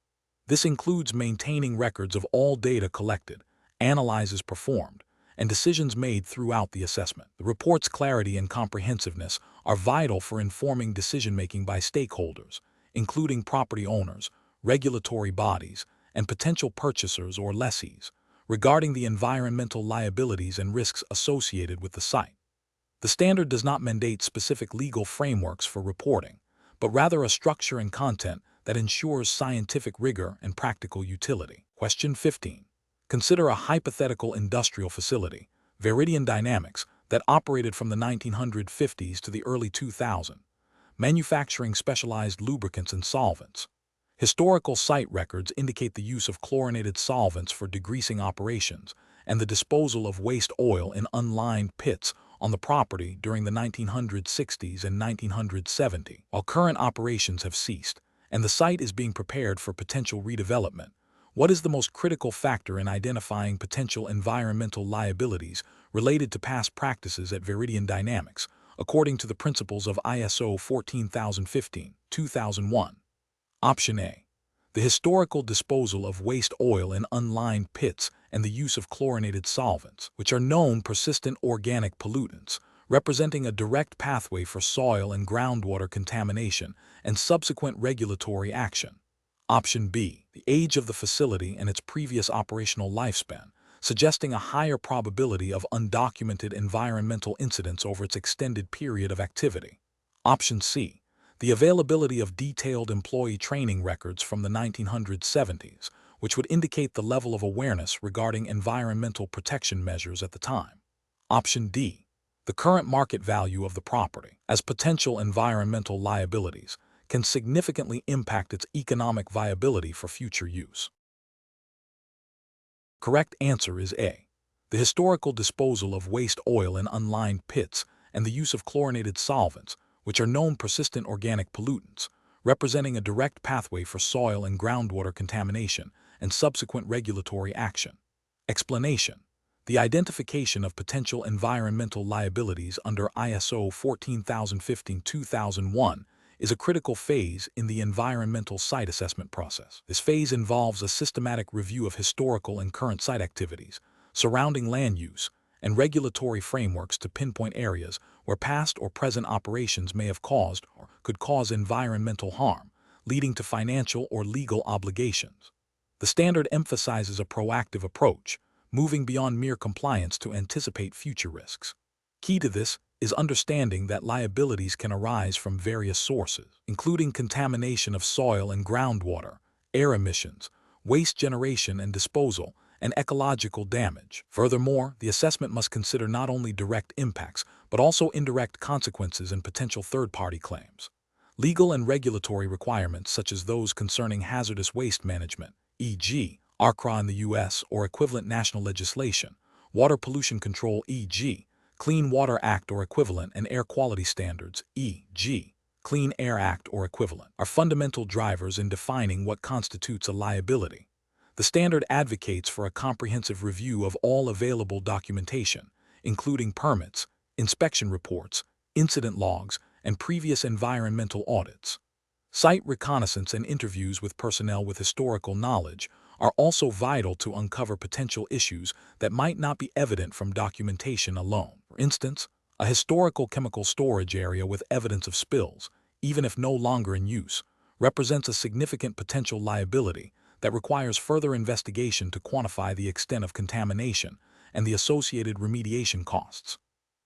This includes maintaining records of all data collected, analyses performed, and decisions made throughout the assessment. The report's clarity and comprehensiveness are vital for informing decision-making by stakeholders, including property owners, regulatory bodies, and potential purchasers or lessees, regarding the environmental liabilities and risks associated with the site. The standard does not mandate specific legal frameworks for reporting, but rather a structure and content that ensures scientific rigor and practical utility. Question 15. Consider a hypothetical industrial facility, Viridian Dynamics, that operated from the 1950s to the early 2000s, manufacturing specialized lubricants and solvents. Historical site records indicate the use of chlorinated solvents for degreasing operations and the disposal of waste oil in unlined pits on the property during the 1960s and 1970s. While current operations have ceased and the site is being prepared for potential redevelopment, what is the most critical factor in identifying potential environmental liabilities related to past practices at Viridian Dynamics, according to the principles of ISO 14015-2001? Option A. The historical disposal of waste oil in unlined pits and the use of chlorinated solvents, which are known persistent organic pollutants, representing a direct pathway for soil and groundwater contamination and subsequent regulatory action. Option B. The age of the facility and its previous operational lifespan, suggesting a higher probability of undocumented environmental incidents over its extended period of activity. Option C. The availability of detailed employee training records from the 1970s, which would indicate the level of awareness regarding environmental protection measures at the time. Option D. The current market value of the property, as potential environmental liabilities can significantly impact its economic viability for future use. Correct answer is A. The historical disposal of waste oil in unlined pits and the use of chlorinated solvents, which are known persistent organic pollutants, representing a direct pathway for soil and groundwater contamination and subsequent regulatory action. Explanation: the identification of potential environmental liabilities under ISO 14015-2001 is a critical phase in the environmental site assessment process. This phase involves a systematic review of historical and current site activities, surrounding land use, and regulatory frameworks to pinpoint areas where past or present operations may have caused or could cause environmental harm, leading to financial or legal obligations. The standard emphasizes a proactive approach, moving beyond mere compliance to anticipate future risks. Key to this is understanding that liabilities can arise from various sources, including contamination of soil and groundwater, air emissions, waste generation and disposal, and ecological damage. Furthermore, the assessment must consider not only direct impacts, but also indirect consequences and potential third-party claims. Legal and regulatory requirements such as those concerning hazardous waste management, e.g., RCRA in the U.S. or equivalent national legislation, water pollution control, e.g., Clean Water Act or equivalent, and air quality standards, e.g., Clean Air Act or equivalent, are fundamental drivers in defining what constitutes a liability. The standard advocates for a comprehensive review of all available documentation, including permits, inspection reports, incident logs, and previous environmental audits. Site reconnaissance and interviews with personnel with historical knowledge are also vital to uncover potential issues that might not be evident from documentation alone. For instance, a historical chemical storage area with evidence of spills, even if no longer in use, represents a significant potential liability that requires further investigation to quantify the extent of contamination and the associated remediation costs.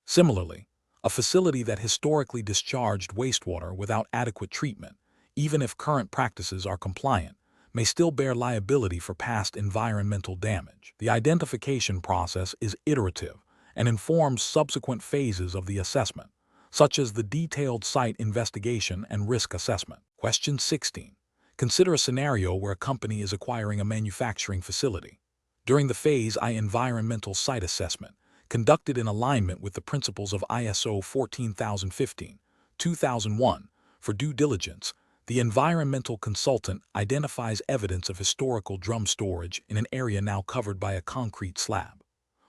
Similarly, a facility that historically discharged wastewater without adequate treatment, even if current practices are compliant, may still bear liability for past environmental damage. The identification process is iterative and informs subsequent phases of the assessment, such as the detailed site investigation and risk assessment. Question 16. Consider a scenario where a company is acquiring a manufacturing facility. During the Phase I environmental site assessment, conducted in alignment with the principles of ISO 14015-2001, for due diligence, the environmental consultant identifies evidence of historical drum storage in an area now covered by a concrete slab.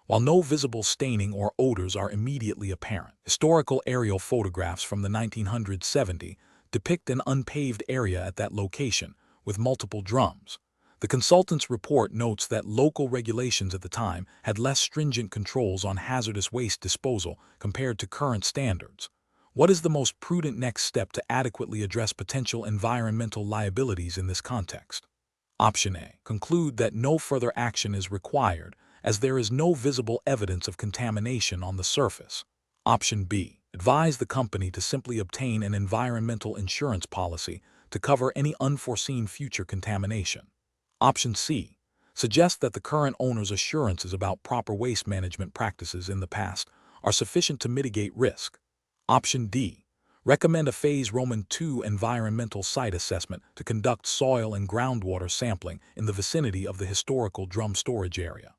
While no visible staining or odors are immediately apparent, historical aerial photographs from the 1970s depict an unpaved area at that location with multiple drums. The consultant's report notes that local regulations at the time had less stringent controls on hazardous waste disposal compared to current standards. What is the most prudent next step to adequately address potential environmental liabilities in this context? Option A. Conclude that no further action is required, as there is no visible evidence of contamination on the surface. Option B. Advise the company to simply obtain an environmental insurance policy to cover any unforeseen future contamination. Option C. Suggest that the current owner's assurances about proper waste management practices in the past are sufficient to mitigate risk. Option D. Recommend a Phase II environmental site assessment to conduct soil and groundwater sampling in the vicinity of the historical drum storage area.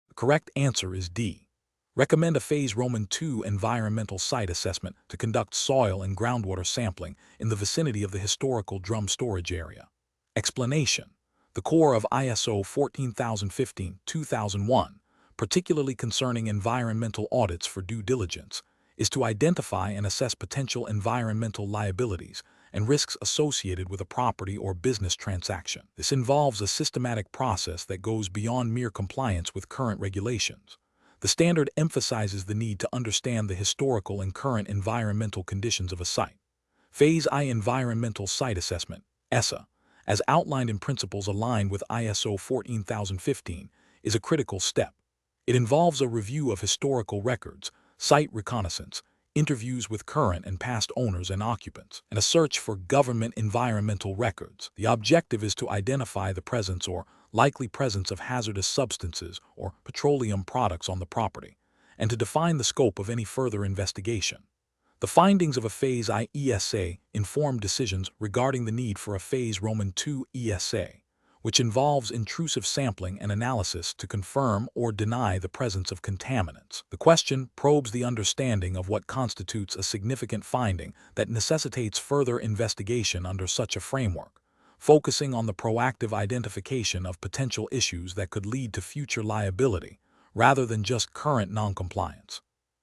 The correct answer is D. Recommend a Phase II environmental site assessment to conduct soil and groundwater sampling in the vicinity of the historical drum storage area. Explanation. The core of ISO 14015-2001, particularly concerning environmental audits for due diligence, is to identify and assess potential environmental liabilities and risks associated with a property or business transaction. This involves a systematic process that goes beyond mere compliance with current regulations. The standard emphasizes the need to understand the historical and current environmental conditions of a site. Phase I Environmental Site Assessment, ESSA, as outlined in principles aligned with ISO 14015, is a critical step. It involves a review of historical records, site reconnaissance, interviews with current and past owners and occupants, and a search for government environmental records. The objective is to identify the presence or likely presence of hazardous substances or petroleum products on the property, and to define the scope of any further investigation. The findings of a Phase I ESA inform decisions regarding the need for a Phase II ESA, which involves intrusive sampling and analysis to confirm or deny the presence of contaminants. The question probes the understanding of what constitutes a significant finding that necessitates further investigation under such a framework, focusing on the proactive identification of potential issues that could lead to future liability, rather than just current noncompliance.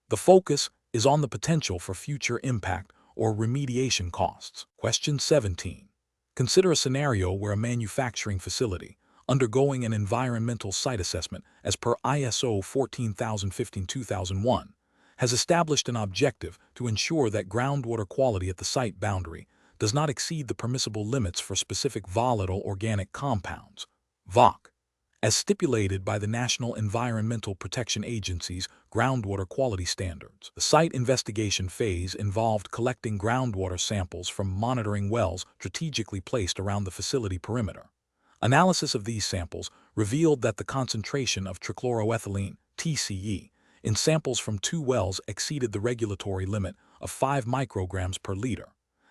The focus is on the potential for future impact or remediation costs. Question 17. Consider a scenario where a manufacturing facility, undergoing an environmental site assessment as per ISO 14015-2001, has established an objective to ensure that groundwater quality at the site boundary does not exceed the permissible limits for specific volatile organic compounds, VOC, as stipulated by the National Environmental Protection Agency's groundwater quality standards. The site investigation phase involved collecting groundwater samples from monitoring wells strategically placed around the facility perimeter. Analysis of these samples revealed that the concentration of trichloroethylene, TCE, in samples from 2 wells exceeded the regulatory limit of 5 micrograms per liter.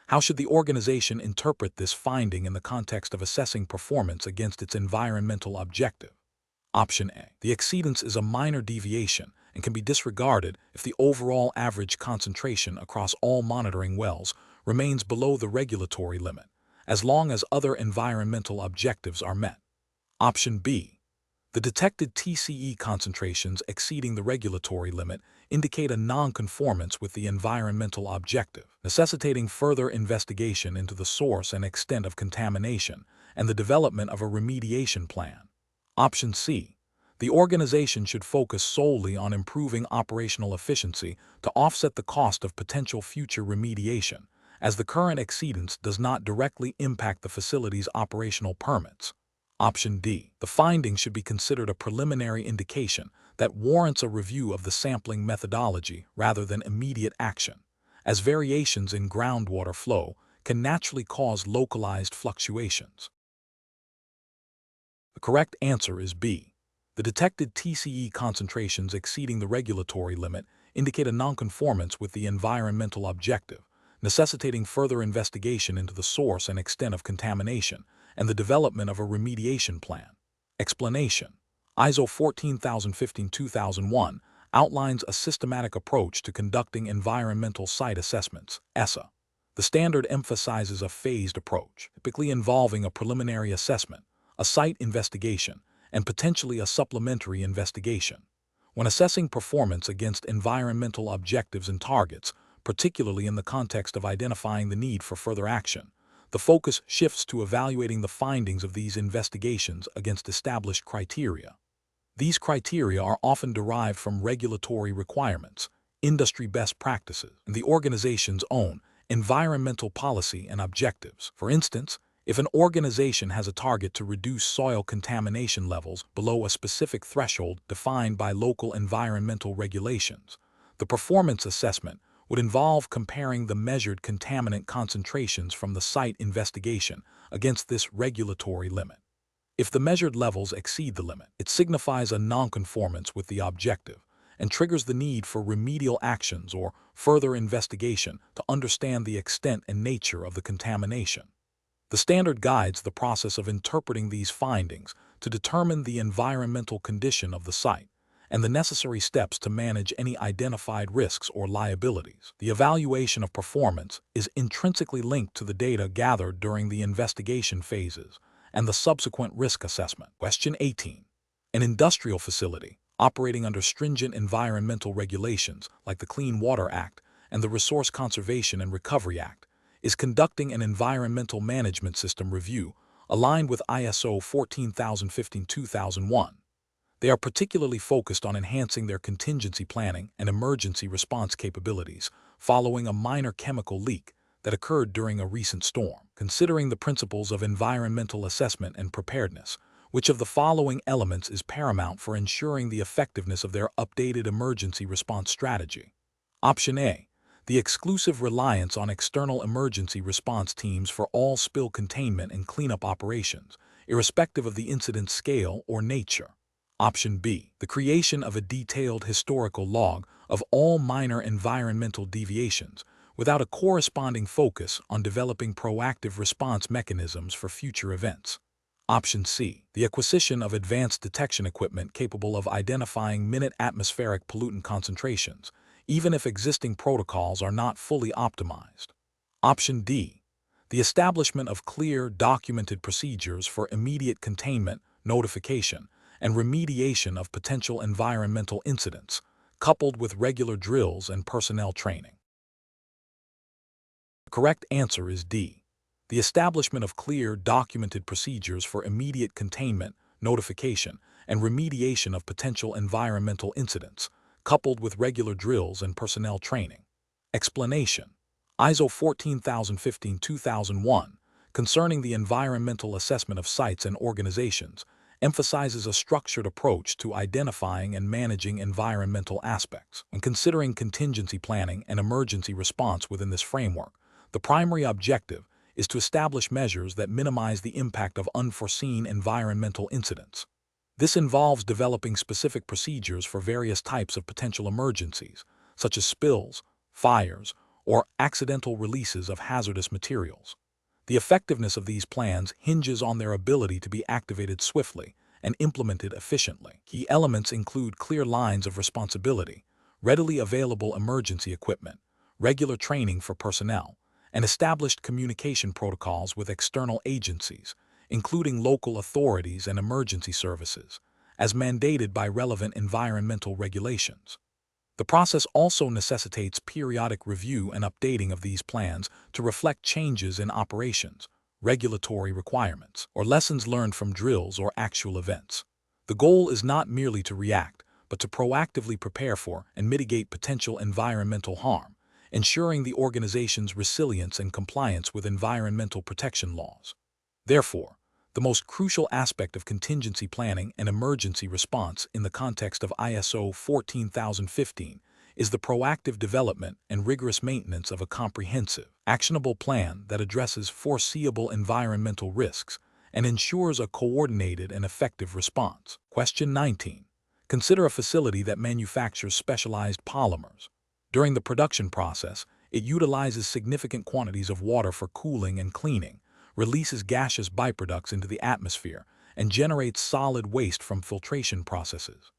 How should the organization interpret this finding in the context of assessing performance against its environmental objective? Option A. The exceedance is a minor deviation and can be disregarded if the overall average concentration across all monitoring wells remains below the regulatory limit, as long as other environmental objectives are met. Option B. The detected TCE concentrations exceeding the regulatory limit indicate a non-conformance with the environmental objective, necessitating further investigation into the source and extent of contamination and the development of a remediation plan. Option C. The organization should focus solely on improving operational efficiency to offset the cost of potential future remediation, as the current exceedance does not directly impact the facility's operational permits. Option D. The finding should be considered a preliminary indication that warrants a review of the sampling methodology rather than immediate action, as variations in groundwater flow can naturally cause localized fluctuations. The correct answer is B. The detected TCE concentrations exceeding the regulatory limit indicate a nonconformance with the environmental objective, necessitating further investigation into the source and extent of contamination and the development of a remediation plan. Explanation. ISO 14015-2001 outlines a systematic approach to conducting environmental site assessments, ESSA. The standard emphasizes a phased approach, typically involving a preliminary assessment, a site investigation, and potentially a supplementary investigation. When assessing performance against environmental objectives and targets, particularly in the context of identifying the need for further action, the focus shifts to evaluating the findings of these investigations against established criteria. These criteria are often derived from regulatory requirements, industry best practices, and the organization's own environmental policy and objectives. For instance, if an organization has a target to reduce soil contamination levels below a specific threshold defined by local environmental regulations, the performance assessment would involve comparing the measured contaminant concentrations from the site investigation against this regulatory limit. If the measured levels exceed the limit, it signifies a nonconformance with the objective and triggers the need for remedial actions or further investigation to understand the extent and nature of the contamination. The standard guides the process of interpreting these findings to determine the environmental condition of the site and the necessary steps to manage any identified risks or liabilities. The evaluation of performance is intrinsically linked to the data gathered during the investigation phases and the subsequent risk assessment. Question 18. An industrial facility operating under stringent environmental regulations like the Clean Water Act and the Resource Conservation and Recovery Act is conducting an environmental management system review aligned with ISO 14015-2001. They are particularly focused on enhancing their contingency planning and emergency response capabilities following a minor chemical leak that occurred during a recent storm. Considering the principles of environmental assessment and preparedness, which of the following elements is paramount for ensuring the effectiveness of their updated emergency response strategy? Option A. The exclusive reliance on external emergency response teams for all spill containment and cleanup operations, irrespective of the incident's scale or nature. Option B. The creation of a detailed historical log of all minor environmental deviations without a corresponding focus on developing proactive response mechanisms for future events. Option C. The acquisition of advanced detection equipment capable of identifying minute atmospheric pollutant concentrations, even if existing protocols are not fully optimized. Option D. The establishment of clear, documented procedures for immediate containment, notification, and remediation of potential environmental incidents, coupled with regular drills and personnel training. The correct answer is D. The establishment of clear, documented procedures for immediate containment, notification, and remediation of potential environmental incidents, coupled with regular drills and personnel training. Explanation: ISO 14015-2001, concerning the environmental assessment of sites and organizations, emphasizes a structured approach to identifying and managing environmental aspects. When considering contingency planning and emergency response within this framework, the primary objective is to establish measures that minimize the impact of unforeseen environmental incidents. This involves developing specific procedures for various types of potential emergencies, such as spills, fires, or accidental releases of hazardous materials. The effectiveness of these plans hinges on their ability to be activated swiftly and implemented efficiently. Key elements include clear lines of responsibility, readily available emergency equipment, regular training for personnel, and established communication protocols with external agencies, including local authorities and emergency services, as mandated by relevant environmental regulations. The process also necessitates periodic review and updating of these plans to reflect changes in operations, regulatory requirements, or lessons learned from drills or actual events. The goal is not merely to react, but to proactively prepare for and mitigate potential environmental harm, ensuring the organization's resilience and compliance with environmental protection laws. Therefore, the most crucial aspect of contingency planning and emergency response in the context of ISO 14015 is the proactive development and rigorous maintenance of a comprehensive, actionable plan that addresses foreseeable environmental risks and ensures a coordinated and effective response. Question 19. Consider a facility that manufactures specialized polymers. During the production process, it utilizes significant quantities of water for cooling and cleaning, releases gaseous byproducts into the atmosphere, and generates solid waste from filtration processes.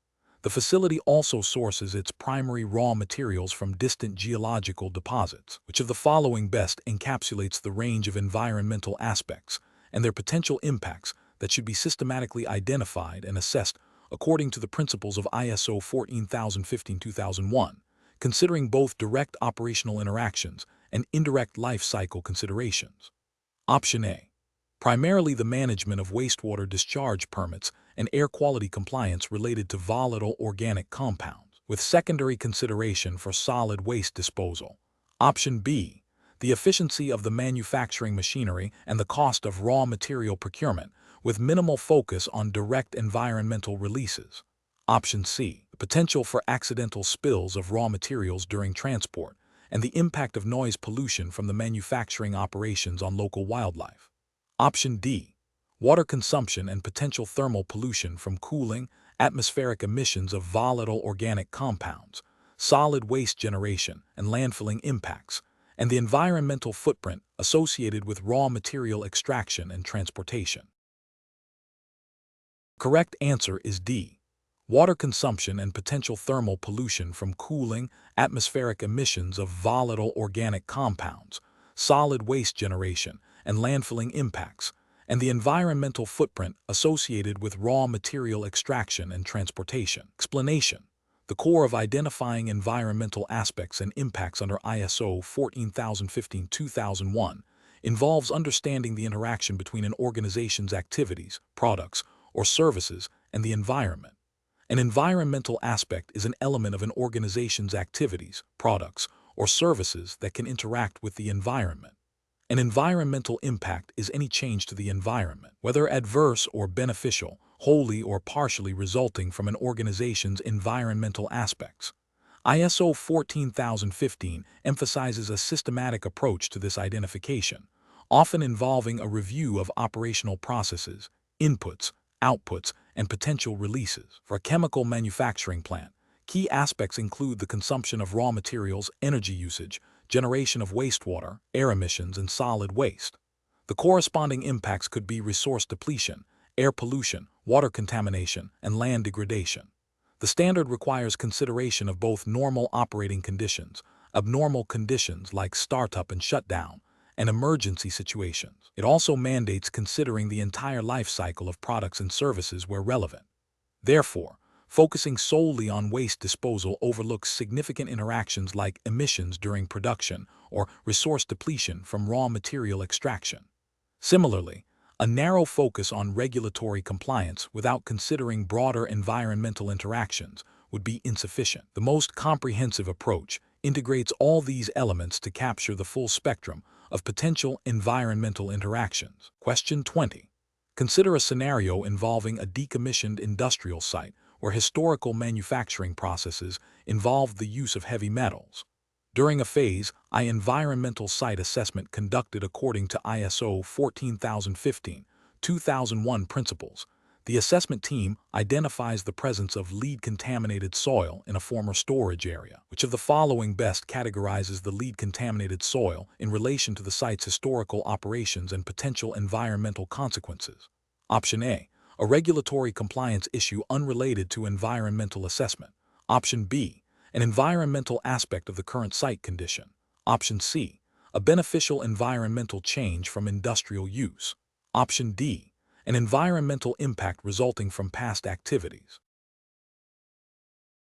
The facility also sources its primary raw materials from distant geological deposits. Which of the following best encapsulates the range of environmental aspects and their potential impacts that should be systematically identified and assessed according to the principles of ISO 14015-2001, considering both direct operational interactions and indirect life cycle considerations? Option A. Primarily the management of wastewater discharge permits and air quality compliance related to volatile organic compounds, with secondary consideration for solid waste disposal. Option B. The efficiency of the manufacturing machinery and the cost of raw material procurement, with minimal focus on direct environmental releases. Option C. The potential for accidental spills of raw materials during transport and the impact of noise pollution from the manufacturing operations on local wildlife. Option D. Water consumption and potential thermal pollution from cooling, atmospheric emissions of volatile organic compounds, solid waste generation and landfilling impacts, and the environmental footprint associated with raw material extraction and transportation. Correct answer is D. Water consumption and potential thermal pollution from cooling, atmospheric emissions of volatile organic compounds, solid waste generation and landfilling impacts, and the environmental footprint associated with raw material extraction and transportation. Explanation. The core of identifying environmental aspects and impacts under ISO 14015-2001 involves understanding the interaction between an organization's activities, products, or services and the environment. An environmental aspect is an element of an organization's activities, products, or services that can interact with the environment. An environmental impact is any change to the environment, whether adverse or beneficial, wholly or partially resulting from an organization's environmental aspects. ISO 14015 emphasizes a systematic approach to this identification, often involving a review of operational processes, inputs, outputs, and potential releases. For a chemical manufacturing plant, key aspects include the consumption of raw materials, energy usage, generation of wastewater, air emissions, and solid waste. The corresponding impacts could be resource depletion, air pollution, water contamination, and land degradation. The standard requires consideration of both normal operating conditions, abnormal conditions like startup and shutdown, and emergency situations. It also mandates considering the entire life cycle of products and services where relevant. Therefore, focusing solely on waste disposal overlooks significant interactions like emissions during production or resource depletion from raw material extraction. Similarly, a narrow focus on regulatory compliance without considering broader environmental interactions would be insufficient. The most comprehensive approach integrates all these elements to capture the full spectrum of potential environmental interactions. Question 20. Consider a scenario involving a decommissioned industrial site where historical manufacturing processes involved the use of heavy metals. During a phase I environmental site assessment conducted according to ISO 14015-2001 principles, the assessment team identifies the presence of lead-contaminated soil in a former storage area. Which of the following best categorizes the lead-contaminated soil in relation to the site's historical operations and potential environmental consequences? Option A. A regulatory compliance issue unrelated to environmental assessment. Option B. An environmental aspect of the current site condition. Option C. A beneficial environmental change from industrial use. Option D. An environmental impact resulting from past activities.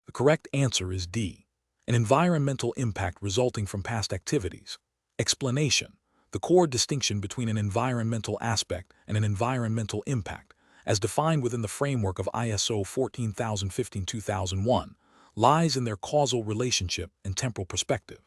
The correct answer is D. An environmental impact resulting from past activities. Explanation. The core distinction between an environmental aspect and an environmental impact, as defined within the framework of ISO 14015-2001, lies in their causal relationship and temporal perspective.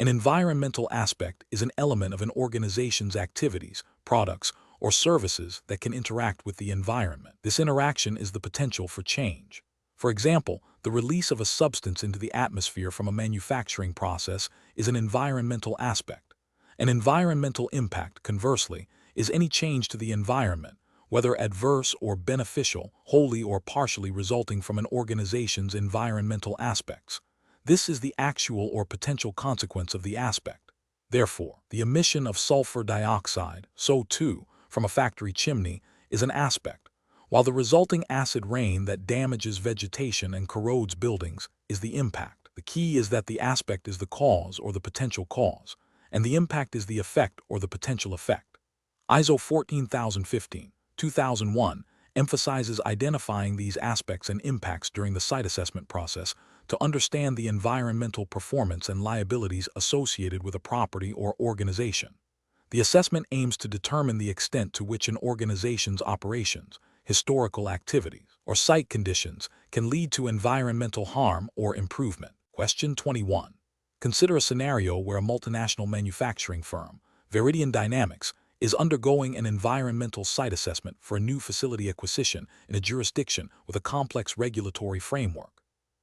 An environmental aspect is an element of an organization's activities, products, or services that can interact with the environment. This interaction is the potential for change. For example, the release of a substance into the atmosphere from a manufacturing process is an environmental aspect. An environmental impact, conversely, is any change to the environment, whether adverse or beneficial, wholly or partially resulting from an organization's environmental aspects. This is the actual or potential consequence of the aspect. Therefore, the emission of sulfur dioxide, SO2, from a factory chimney is an aspect, while the resulting acid rain that damages vegetation and corrodes buildings is the impact. The key is that the aspect is the cause or the potential cause, and the impact is the effect or the potential effect. ISO 14015-2001 emphasizes identifying these aspects and impacts during the site assessment process to understand the environmental performance and liabilities associated with a property or organization. The assessment aims to determine the extent to which an organization's operations, historical activities, or site conditions can lead to environmental harm or improvement. Question 21. Consider a scenario where a multinational manufacturing firm, Veridian Dynamics, is undergoing an environmental site assessment for a new facility acquisition in a jurisdiction with a complex regulatory framework.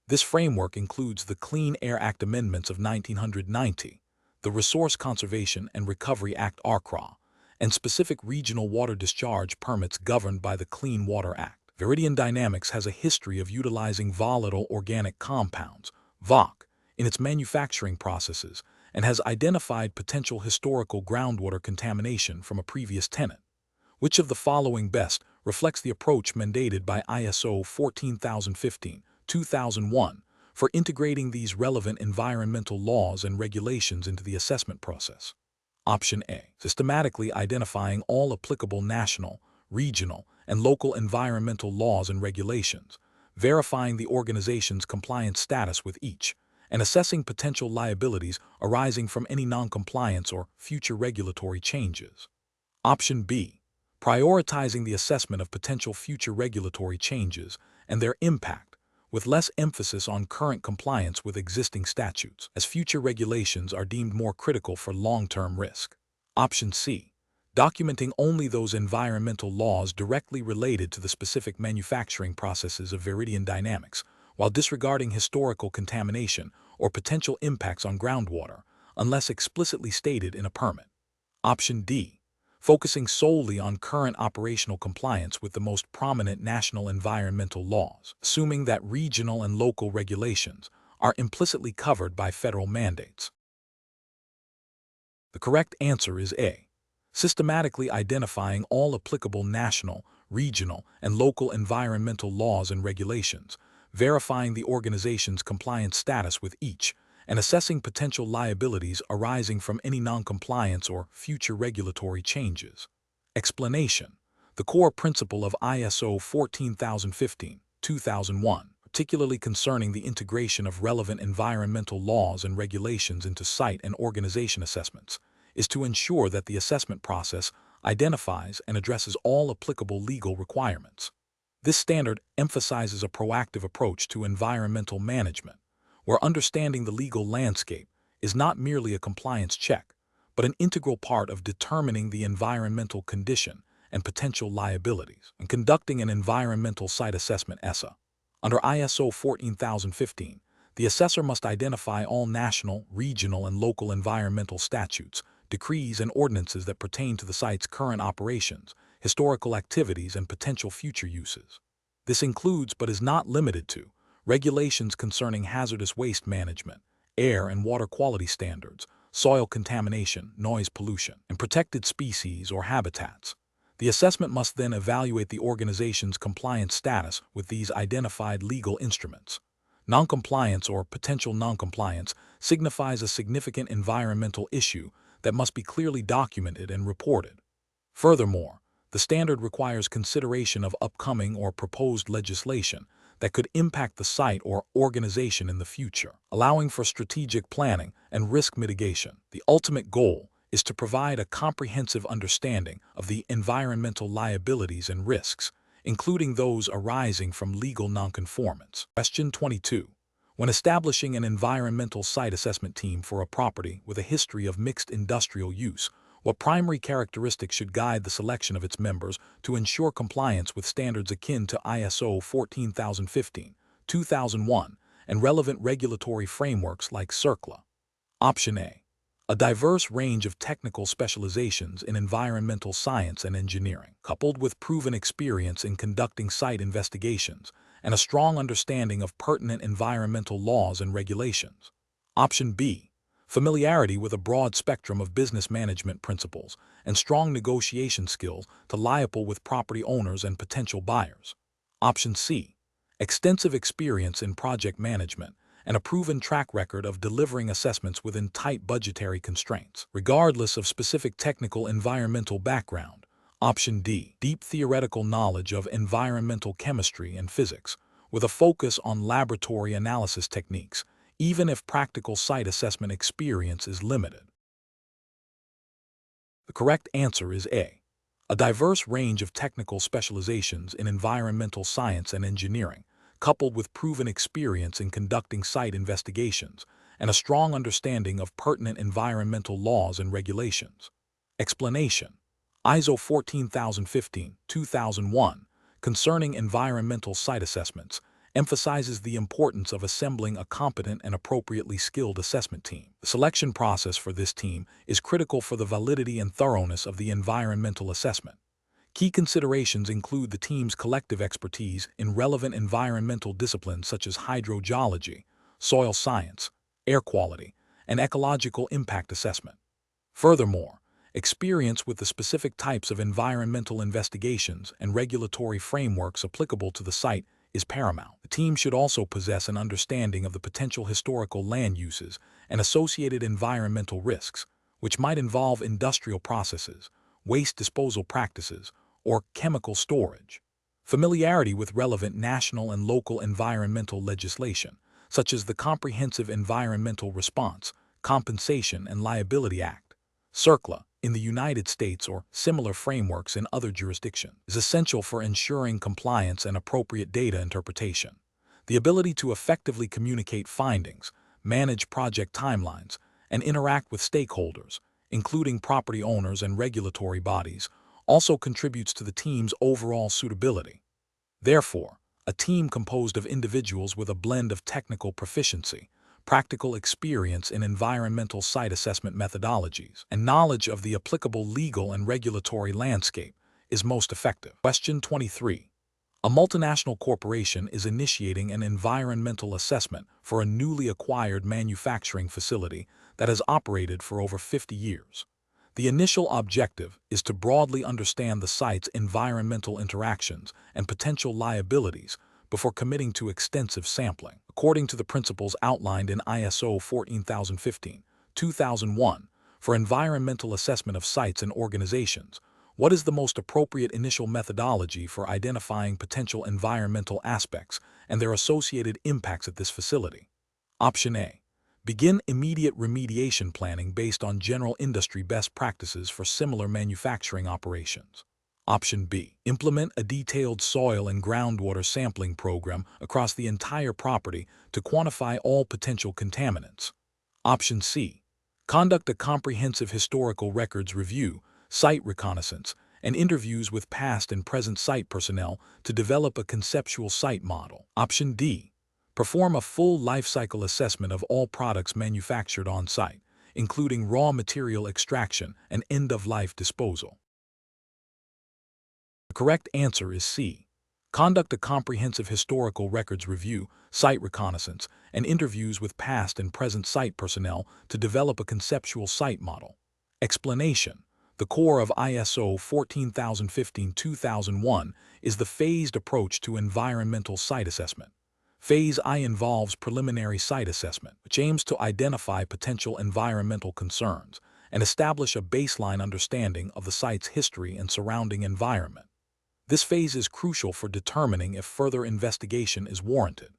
This framework includes the Clean Air Act amendments of 1990, the Resource Conservation and Recovery Act (RCRA), and specific regional water discharge permits governed by the Clean Water Act. Veridian Dynamics has a history of utilizing volatile organic compounds, VOC, in its manufacturing processes and has identified potential historical groundwater contamination from a previous tenant. Which of the following best reflects the approach mandated by ISO 14015-2001 for integrating these relevant environmental laws and regulations into the assessment process? Option A. Systematically identifying all applicable national, regional, and local environmental laws and regulations, verifying the organization's compliance status with each, and assessing potential liabilities arising from any noncompliance or future regulatory changes. Option B. Prioritizing the assessment of potential future regulatory changes and their impact, with less emphasis on current compliance with existing statutes, as future regulations are deemed more critical for long-term risk. Option C. Documenting only those environmental laws directly related to the specific manufacturing processes of Veridian Dynamics, while disregarding historical contamination or potential impacts on groundwater, unless explicitly stated in a permit. Option D. Focusing solely on current operational compliance with the most prominent national environmental laws, assuming that regional and local regulations are implicitly covered by federal mandates. The correct answer is A. Systematically identifying all applicable national, regional, and local environmental laws and regulations, verifying the organization's compliance status with each, and assessing potential liabilities arising from any noncompliance or future regulatory changes. Explanation: the core principle of ISO 14015-2001, particularly concerning the integration of relevant environmental laws and regulations into site and organization assessments, is to ensure that the assessment process identifies and addresses all applicable legal requirements. This standard emphasizes a proactive approach to environmental management, where understanding the legal landscape is not merely a compliance check, but an integral part of determining the environmental condition and potential liabilities. In conducting an environmental site assessment (ESA), under ISO 14015, the assessor must identify all national, regional, and local environmental statutes, decrees, and ordinances that pertain to the site's current operations, historical activities, and potential future uses. This includes, but is not limited to, regulations concerning hazardous waste management, air and water quality standards, soil contamination, noise pollution, and protected species or habitats. The assessment must then evaluate the organization's compliance status with these identified legal instruments. Noncompliance or potential noncompliance signifies a significant environmental issue that must be clearly documented and reported. Furthermore, the standard requires consideration of upcoming or proposed legislation that could impact the site or organization in the future, allowing for strategic planning and risk mitigation. The ultimate goal is to provide a comprehensive understanding of the environmental liabilities and risks, including those arising from legal nonconformance. Question 22. When establishing an environmental site assessment team for a property with a history of mixed industrial use, what primary characteristics should guide the selection of its members to ensure compliance with standards akin to ISO 14015-2001 and relevant regulatory frameworks like CERCLA? Option A. A diverse range of technical specializations in environmental science and engineering, coupled with proven experience in conducting site investigations and a strong understanding of pertinent environmental laws and regulations. Option B. Familiarity with a broad spectrum of business management principles and strong negotiation skills to liaise with property owners and potential buyers. Option C. Extensive experience in project management and a proven track record of delivering assessments within tight budgetary constraints, regardless of specific technical environmental background. Option D. Deep theoretical knowledge of environmental chemistry and physics, with a focus on laboratory analysis techniques, even if practical site assessment experience is limited. The correct answer is A. A diverse range of technical specializations in environmental science and engineering, coupled with proven experience in conducting site investigations and a strong understanding of pertinent environmental laws and regulations. Explanation: ISO 14015-2001, concerning environmental site assessments, emphasizes the importance of assembling a competent and appropriately skilled assessment team. The selection process for this team is critical for the validity and thoroughness of the environmental assessment. Key considerations include the team's collective expertise in relevant environmental disciplines such as hydrogeology, soil science, air quality, and ecological impact assessment. Furthermore, experience with the specific types of environmental investigations and regulatory frameworks applicable to the site is paramount. The team should also possess an understanding of the potential historical land uses and associated environmental risks, which might involve industrial processes, waste disposal practices, or chemical storage. Familiarity with relevant national and local environmental legislation, such as the Comprehensive Environmental Response, Compensation and Liability Act, CERCLA, in the United States or similar frameworks in other jurisdictions, is essential for ensuring compliance and appropriate data interpretation. The ability to effectively communicate findings, manage project timelines, and interact with stakeholders, including property owners and regulatory bodies, also contributes to the team's overall suitability. Therefore, a team composed of individuals with a blend of technical proficiency, practical experience in environmental site assessment methodologies, and knowledge of the applicable legal and regulatory landscape is most effective. Question 23. A multinational corporation is initiating an environmental assessment for a newly acquired manufacturing facility that has operated for over 50 years. The initial objective is to broadly understand the site's environmental interactions and potential liabilities before committing to extensive sampling. According to the principles outlined in ISO 14015-2001 for environmental assessment of sites and organizations, what is the most appropriate initial methodology for identifying potential environmental aspects and their associated impacts at this facility? Option A. Begin immediate remediation planning based on general industry best practices for similar manufacturing operations. Option B. Implement a detailed soil and groundwater sampling program across the entire property to quantify all potential contaminants. Option C. Conduct a comprehensive historical records review, site reconnaissance, and interviews with past and present site personnel to develop a conceptual site model. Option D. Perform a full life cycle assessment of all products manufactured on site, including raw material extraction and end-of-life disposal. The correct answer is C. Conduct a comprehensive historical records review, site reconnaissance, and interviews with past and present site personnel to develop a conceptual site model. Explanation: the core of ISO 14015-2001 is the phased approach to environmental site assessment. Phase I involves preliminary site assessment, which aims to identify potential environmental concerns and establish a baseline understanding of the site's history and surrounding environment. This phase is crucial for determining if further investigation is warranted.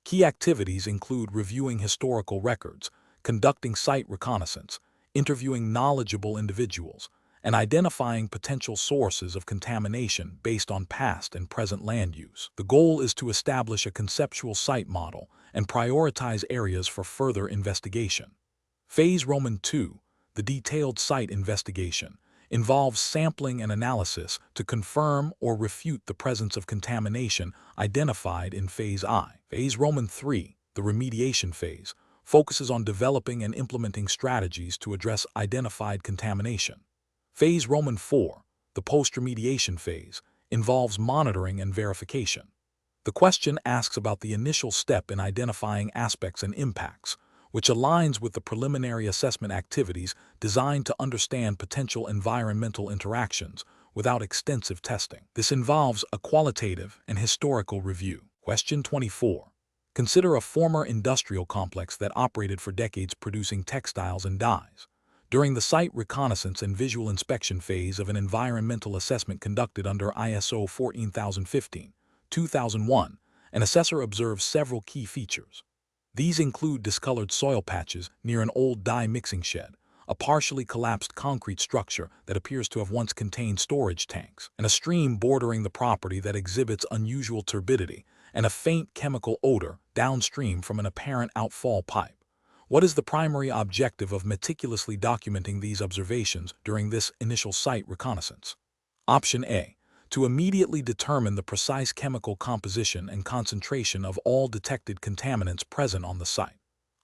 Key activities include reviewing historical records, conducting site reconnaissance, interviewing knowledgeable individuals, and identifying potential sources of contamination based on past and present land use. The goal is to establish a conceptual site model and prioritize areas for further investigation. Phase II, the detailed site investigation, involves sampling and analysis to confirm or refute the presence of contamination identified in Phase I. Phase III, the remediation phase, focuses on developing and implementing strategies to address identified contamination. Phase IV, the post-remediation phase, involves monitoring and verification. The question asks about the initial step in identifying aspects and impacts, which aligns with the preliminary assessment activities designed to understand potential environmental interactions without extensive testing. This involves a qualitative and historical review. Question 24. Consider a former industrial complex that operated for decades producing textiles and dyes. During the site reconnaissance and visual inspection phase of an environmental assessment conducted under ISO 14015-2001, an assessor observed several key features. These include discolored soil patches near an old dye mixing shed, a partially collapsed concrete structure that appears to have once contained storage tanks, and a stream bordering the property that exhibits unusual turbidity and a faint chemical odor downstream from an apparent outfall pipe. What is the primary objective of meticulously documenting these observations during this initial site reconnaissance? Option A. To immediately determine the precise chemical composition and concentration of all detected contaminants present on the site.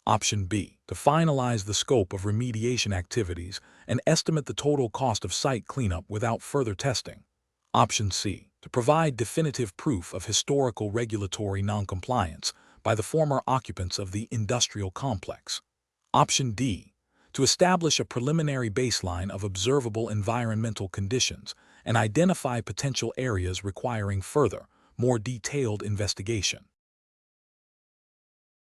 Option B. To finalize the scope of remediation activities and estimate the total cost of site cleanup without further testing. Option C. To provide definitive proof of historical regulatory noncompliance by the former occupants of the industrial complex. Option D. To establish a preliminary baseline of observable environmental conditions and identify potential areas requiring further, more detailed investigation.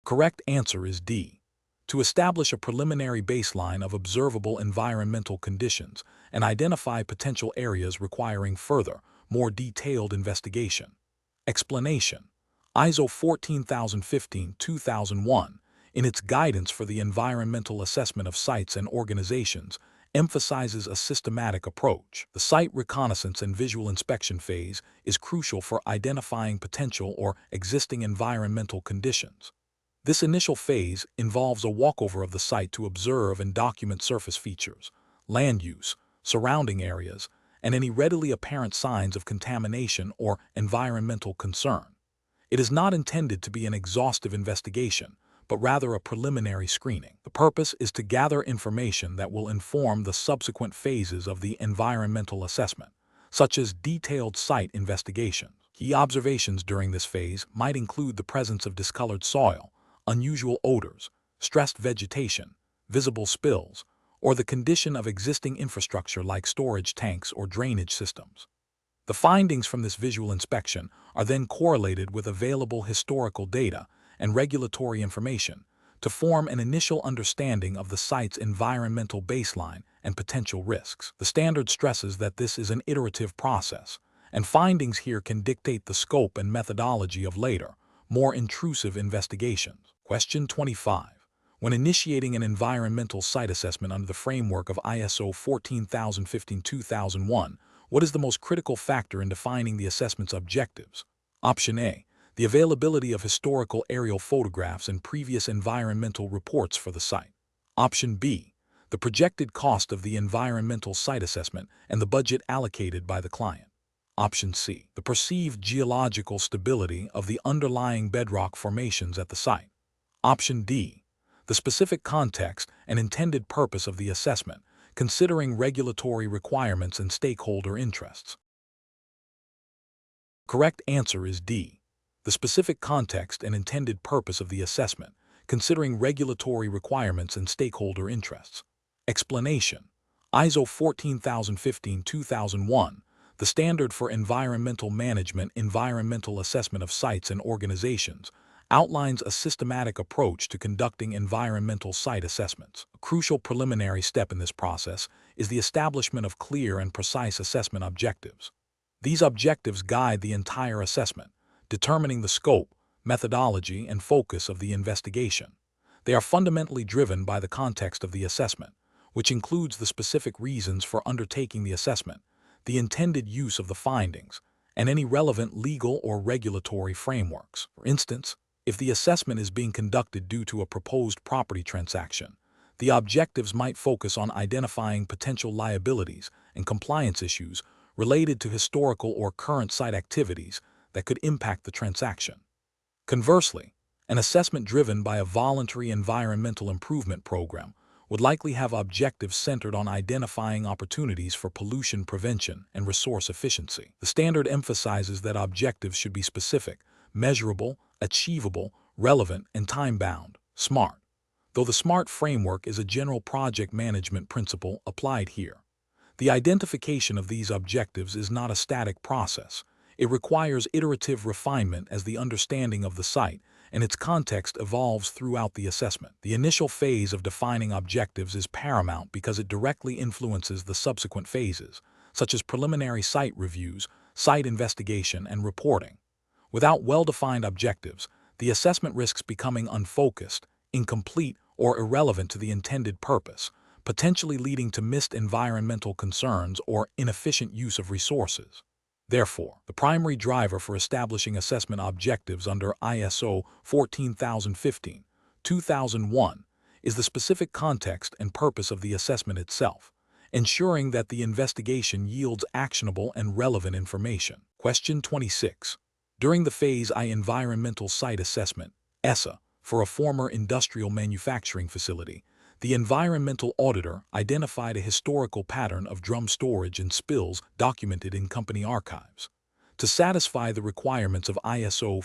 Correct answer is D. To establish a preliminary baseline of observable environmental conditions and identify potential areas requiring further, more detailed investigation. Explanation. ISO 14015-2001, in its guidance for the environmental assessment of sites and organizations, emphasizes a systematic approach. The site reconnaissance and visual inspection phase is crucial for identifying potential or existing environmental conditions. This initial phase involves a walkover of the site to observe and document surface features, land use, surrounding areas, and any readily apparent signs of contamination or environmental concern. It is not intended to be an exhaustive investigation, but rather a preliminary screening. The purpose is to gather information that will inform the subsequent phases of the environmental assessment, such as detailed site investigations. Key observations during this phase might include the presence of discolored soil, unusual odors, stressed vegetation, visible spills, or the condition of existing infrastructure like storage tanks or drainage systems. The findings from this visual inspection are then correlated with available historical data and regulatory information to form an initial understanding of the site's environmental baseline and potential risks. The standard stresses that this is an iterative process, and findings here can dictate the scope and methodology of later, more intrusive investigations. Question 25. When initiating an environmental site assessment under the framework of ISO 14015-2001, what is the most critical factor in defining the assessment's objectives? Option A. The availability of historical aerial photographs and previous environmental reports for the site. Option B. The projected cost of the environmental site assessment and the budget allocated by the client. Option C. The perceived geological stability of the underlying bedrock formations at the site. Option D. The specific context and intended purpose of the assessment, considering regulatory requirements and stakeholder interests. Correct answer is D. The specific context and intended purpose of the assessment, considering regulatory requirements and stakeholder interests. Explanation. ISO 14015-2001, the standard for environmental management, environmental assessment of sites and organizations, outlines a systematic approach to conducting environmental site assessments. A crucial preliminary step in this process is the establishment of clear and precise assessment objectives. These objectives guide the entire assessment, determining the scope, methodology, and focus of the investigation. They are fundamentally driven by the context of the assessment, which includes the specific reasons for undertaking the assessment, the intended use of the findings, and any relevant legal or regulatory frameworks. For instance, if the assessment is being conducted due to a proposed property transaction, the objectives might focus on identifying potential liabilities and compliance issues related to historical or current site activities that could impact the transaction. Conversely, an assessment driven by a voluntary environmental improvement program would likely have objectives centered on identifying opportunities for pollution prevention and resource efficiency. The standard emphasizes that objectives should be specific, measurable, achievable, relevant, and time-bound. SMART. Though the SMART framework is a general project management principle applied here, the identification of these objectives is not a static process. It requires iterative refinement as the understanding of the site and its context evolves throughout the assessment. The initial phase of defining objectives is paramount because it directly influences the subsequent phases, such as preliminary site reviews, site investigation, and reporting. Without well-defined objectives, the assessment risks becoming unfocused, incomplete, or irrelevant to the intended purpose, potentially leading to missed environmental concerns or inefficient use of resources. Therefore, the primary driver for establishing assessment objectives under ISO 14015-2001 is the specific context and purpose of the assessment itself, ensuring that the investigation yields actionable and relevant information. Question 26. During the Phase I Environmental Site Assessment, ESSA, for a former industrial manufacturing facility, the environmental auditor identified a historical pattern of drum storage and spills documented in company archives. To satisfy the requirements of ISO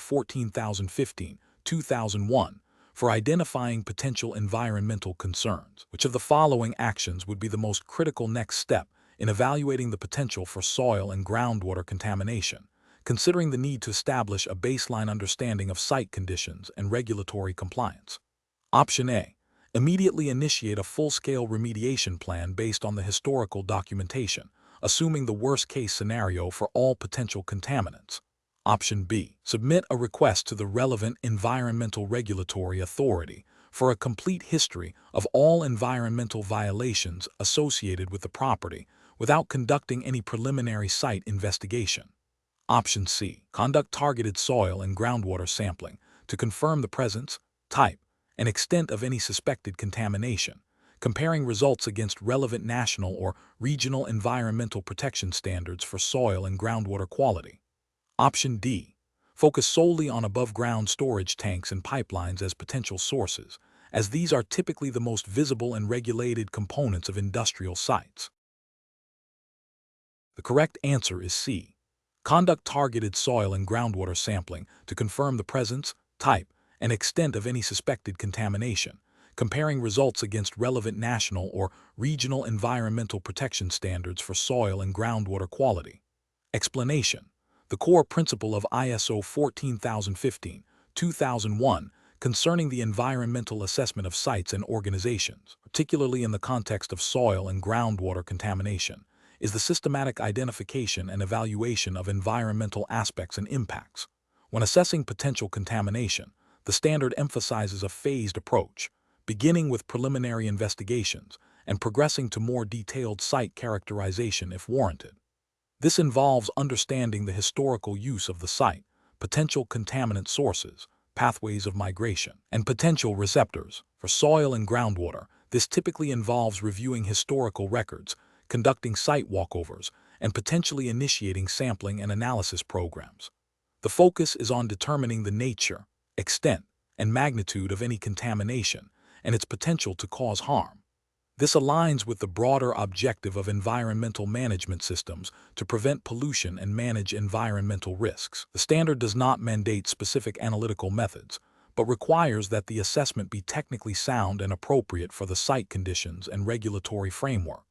14015-2001 for identifying potential environmental concerns, which of the following actions would be the most critical next step in evaluating the potential for soil and groundwater contamination, considering the need to establish a baseline understanding of site conditions and regulatory compliance? Option A. Immediately initiate a full-scale remediation plan based on the historical documentation, assuming the worst-case scenario for all potential contaminants. Option B. Submit a request to the relevant environmental regulatory authority for a complete history of all environmental violations associated with the property without conducting any preliminary site investigation. Option C. Conduct targeted soil and groundwater sampling to confirm the presence, type, and extent of any suspected contamination, comparing results against relevant national or regional environmental protection standards for soil and groundwater quality. Option D. Focus solely on above-ground storage tanks and pipelines as potential sources, as these are typically the most visible and regulated components of industrial sites. The correct answer is C. Conduct targeted soil and groundwater sampling to confirm the presence, type, and extent of any suspected contamination, comparing results against relevant national or regional environmental protection standards for soil and groundwater quality. Explanation. The core principle of ISO 14015-2001 concerning the environmental assessment of sites and organizations, particularly in the context of soil and groundwater contamination, is the systematic identification and evaluation of environmental aspects and impacts. When assessing potential contamination, the standard emphasizes a phased approach, beginning with preliminary investigations and progressing to more detailed site characterization if warranted. This involves understanding the historical use of the site, potential contaminant sources, pathways of migration, and potential receptors. For soil and groundwater, this typically involves reviewing historical records, conducting site walkovers, and potentially initiating sampling and analysis programs. The focus is on determining the nature, extent, and magnitude of any contamination and its potential to cause harm. This aligns with the broader objective of environmental management systems to prevent pollution and manage environmental risks. The standard does not mandate specific analytical methods, but requires that the assessment be technically sound and appropriate for the site conditions and regulatory framework.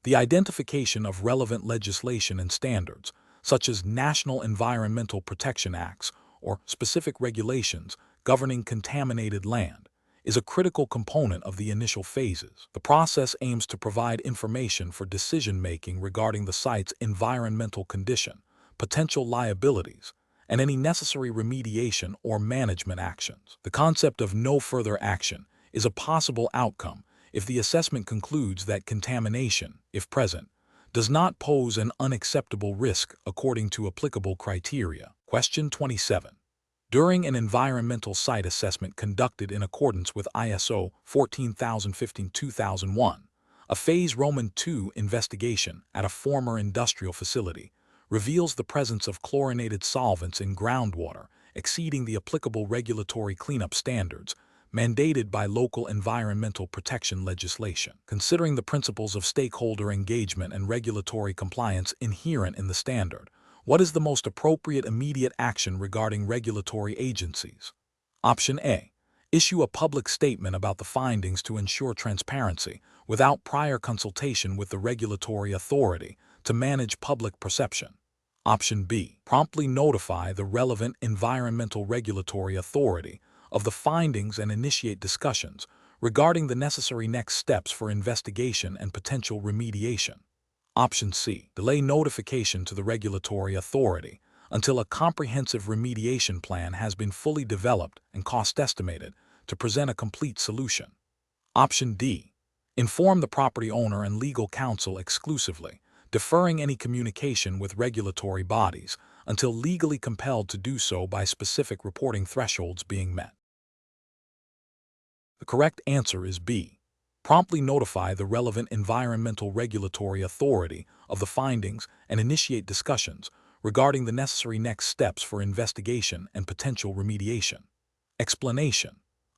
The identification of relevant legislation and standards, such as National Environmental Protection Acts or specific regulations governing contaminated land, is a critical component of the initial phases. The process aims to provide information for decision-making regarding the site's environmental condition, potential liabilities, and any necessary remediation or management actions. The concept of no further action is a possible outcome if the assessment concludes that contamination, if present, does not pose an unacceptable risk according to applicable criteria. Question 27. During an environmental site assessment conducted in accordance with ISO 14015-2001, a Phase II investigation at a former industrial facility reveals the presence of chlorinated solvents in groundwater exceeding the applicable regulatory cleanup standards mandated by local environmental protection legislation. Considering the principles of stakeholder engagement and regulatory compliance inherent in the standard, what is the most appropriate immediate action regarding regulatory agencies? Option A. Issue a public statement about the findings to ensure transparency without prior consultation with the regulatory authority to manage public perception. Option B. Promptly notify the relevant environmental regulatory authority of the findings and initiate discussions regarding the necessary next steps for investigation and potential remediation. Option C. Delay notification to the regulatory authority until a comprehensive remediation plan has been fully developed and cost estimated to present a complete solution. Option D. Inform the property owner and legal counsel exclusively, deferring any communication with regulatory bodies until legally compelled to do so by specific reporting thresholds being met. The correct answer is B. Promptly notify the relevant environmental regulatory authority of the findings and initiate discussions regarding the necessary next steps for investigation and potential remediation. Explanation: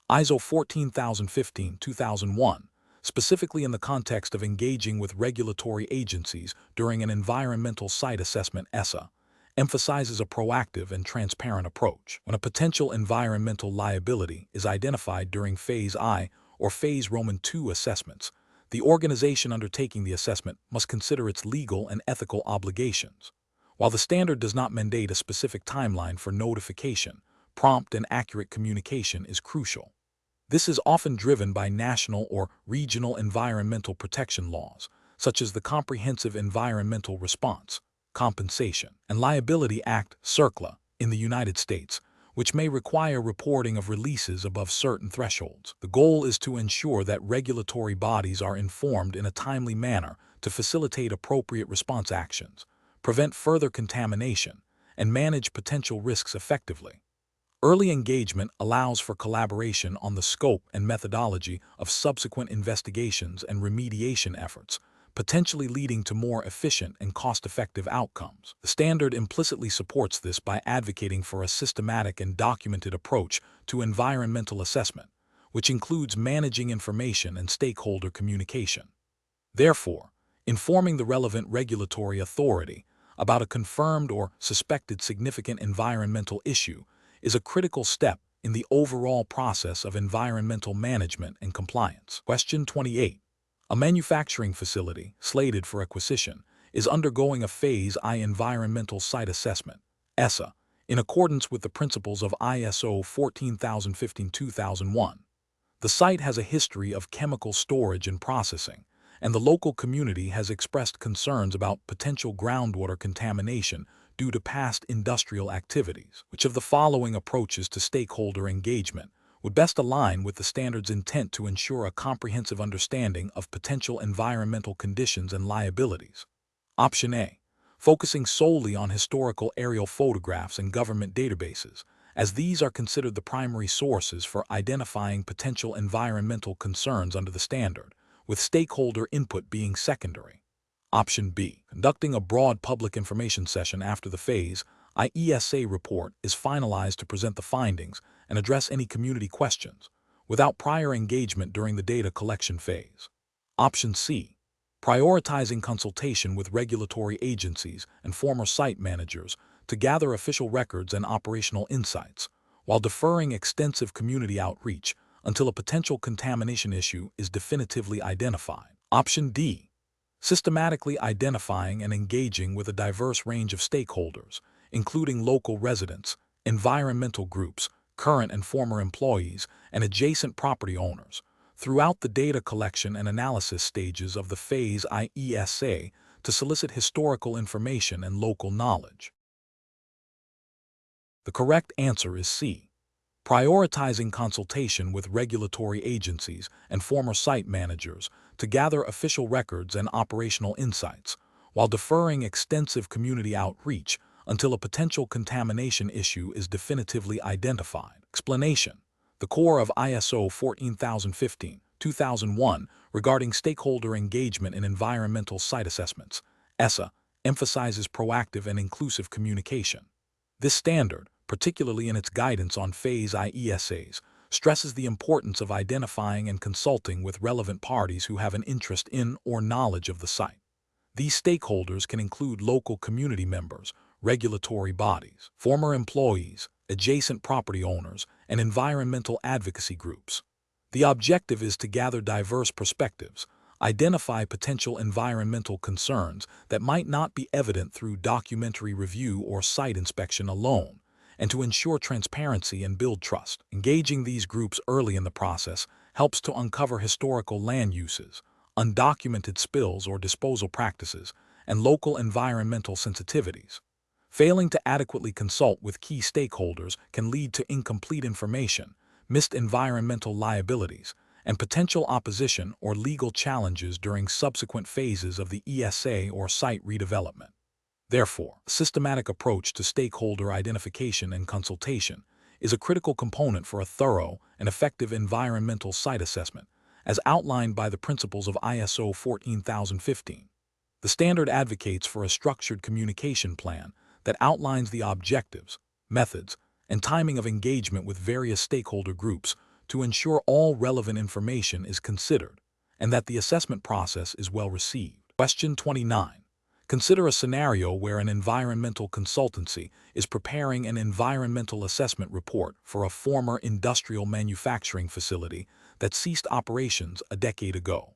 ISO 14015-2001, specifically in the context of engaging with regulatory agencies during an environmental site assessment (ESA), emphasizes a proactive and transparent approach. When a potential environmental liability is identified during Phase I or Phase II assessments, the organization undertaking the assessment must consider its legal and ethical obligations. While the standard does not mandate a specific timeline for notification, prompt and accurate communication is crucial. This is often driven by national or regional environmental protection laws, such as the Comprehensive Environmental Response, Compensation, and Liability Act (CERCLA) in the United States, which may require reporting of releases above certain thresholds. The goal is to ensure that regulatory bodies are informed in a timely manner to facilitate appropriate response actions, prevent further contamination, and manage potential risks effectively. Early engagement allows for collaboration on the scope and methodology of subsequent investigations and remediation efforts, potentially leading to more efficient and cost-effective outcomes. The standard implicitly supports this by advocating for a systematic and documented approach to environmental assessment, which includes managing information and stakeholder communication. Therefore, informing the relevant regulatory authority about a confirmed or suspected significant environmental issue is a critical step in the overall process of environmental management and compliance. Question 28. A manufacturing facility, slated for acquisition, is undergoing a Phase I environmental site assessment, ESA, in accordance with the principles of ISO 14015-2001. The site has a history of chemical storage and processing, and the local community has expressed concerns about potential groundwater contamination due to past industrial activities. Which of the following approaches to stakeholder engagement would best align with the standard's intent to ensure a comprehensive understanding of potential environmental conditions and liabilities? Option A. Focusing solely on historical aerial photographs and government databases, as these are considered the primary sources for identifying potential environmental concerns under the standard, with stakeholder input being secondary. Option B. Conducting a broad public information session after the Phase I ESA report is finalized to present the findings and address any community questions, without prior engagement during the data collection phase. Option C. Prioritizing consultation with regulatory agencies and former site managers to gather official records and operational insights, while deferring extensive community outreach until a potential contamination issue is definitively identified. Option D. Systematically identifying and engaging with a diverse range of stakeholders, including local residents, environmental groups, current and former employees, and adjacent property owners, throughout the data collection and analysis stages of the Phase I ESA to solicit historical information and local knowledge. The correct answer is C. Prioritizing consultation with regulatory agencies and former site managers to gather official records and operational insights, while deferring extensive community outreach until a potential contamination issue is definitively identified. Explanation: the core of ISO 14015-2001 regarding stakeholder engagement in environmental site assessments, ESA, emphasizes proactive and inclusive communication. This standard, particularly in its guidance on Phase I ESAs, stresses the importance of identifying and consulting with relevant parties who have an interest in or knowledge of the site. These stakeholders can include local community members, regulatory bodies, former employees, adjacent property owners, and environmental advocacy groups. The objective is to gather diverse perspectives, identify potential environmental concerns that might not be evident through documentary review or site inspection alone, and to ensure transparency and build trust. Engaging these groups early in the process helps to uncover historical land uses, undocumented spills or disposal practices, and local environmental sensitivities. Failing to adequately consult with key stakeholders can lead to incomplete information, missed environmental liabilities, and potential opposition or legal challenges during subsequent phases of the ESA or site redevelopment. Therefore, a systematic approach to stakeholder identification and consultation is a critical component for a thorough and effective environmental site assessment, as outlined by the principles of ISO 14015. The standard advocates for a structured communication plan that outlines the objectives, methods, and timing of engagement with various stakeholder groups to ensure all relevant information is considered and that the assessment process is well received. Question 29. Consider a scenario where an environmental consultancy is preparing an environmental assessment report for a former industrial manufacturing facility that ceased operations a decade ago.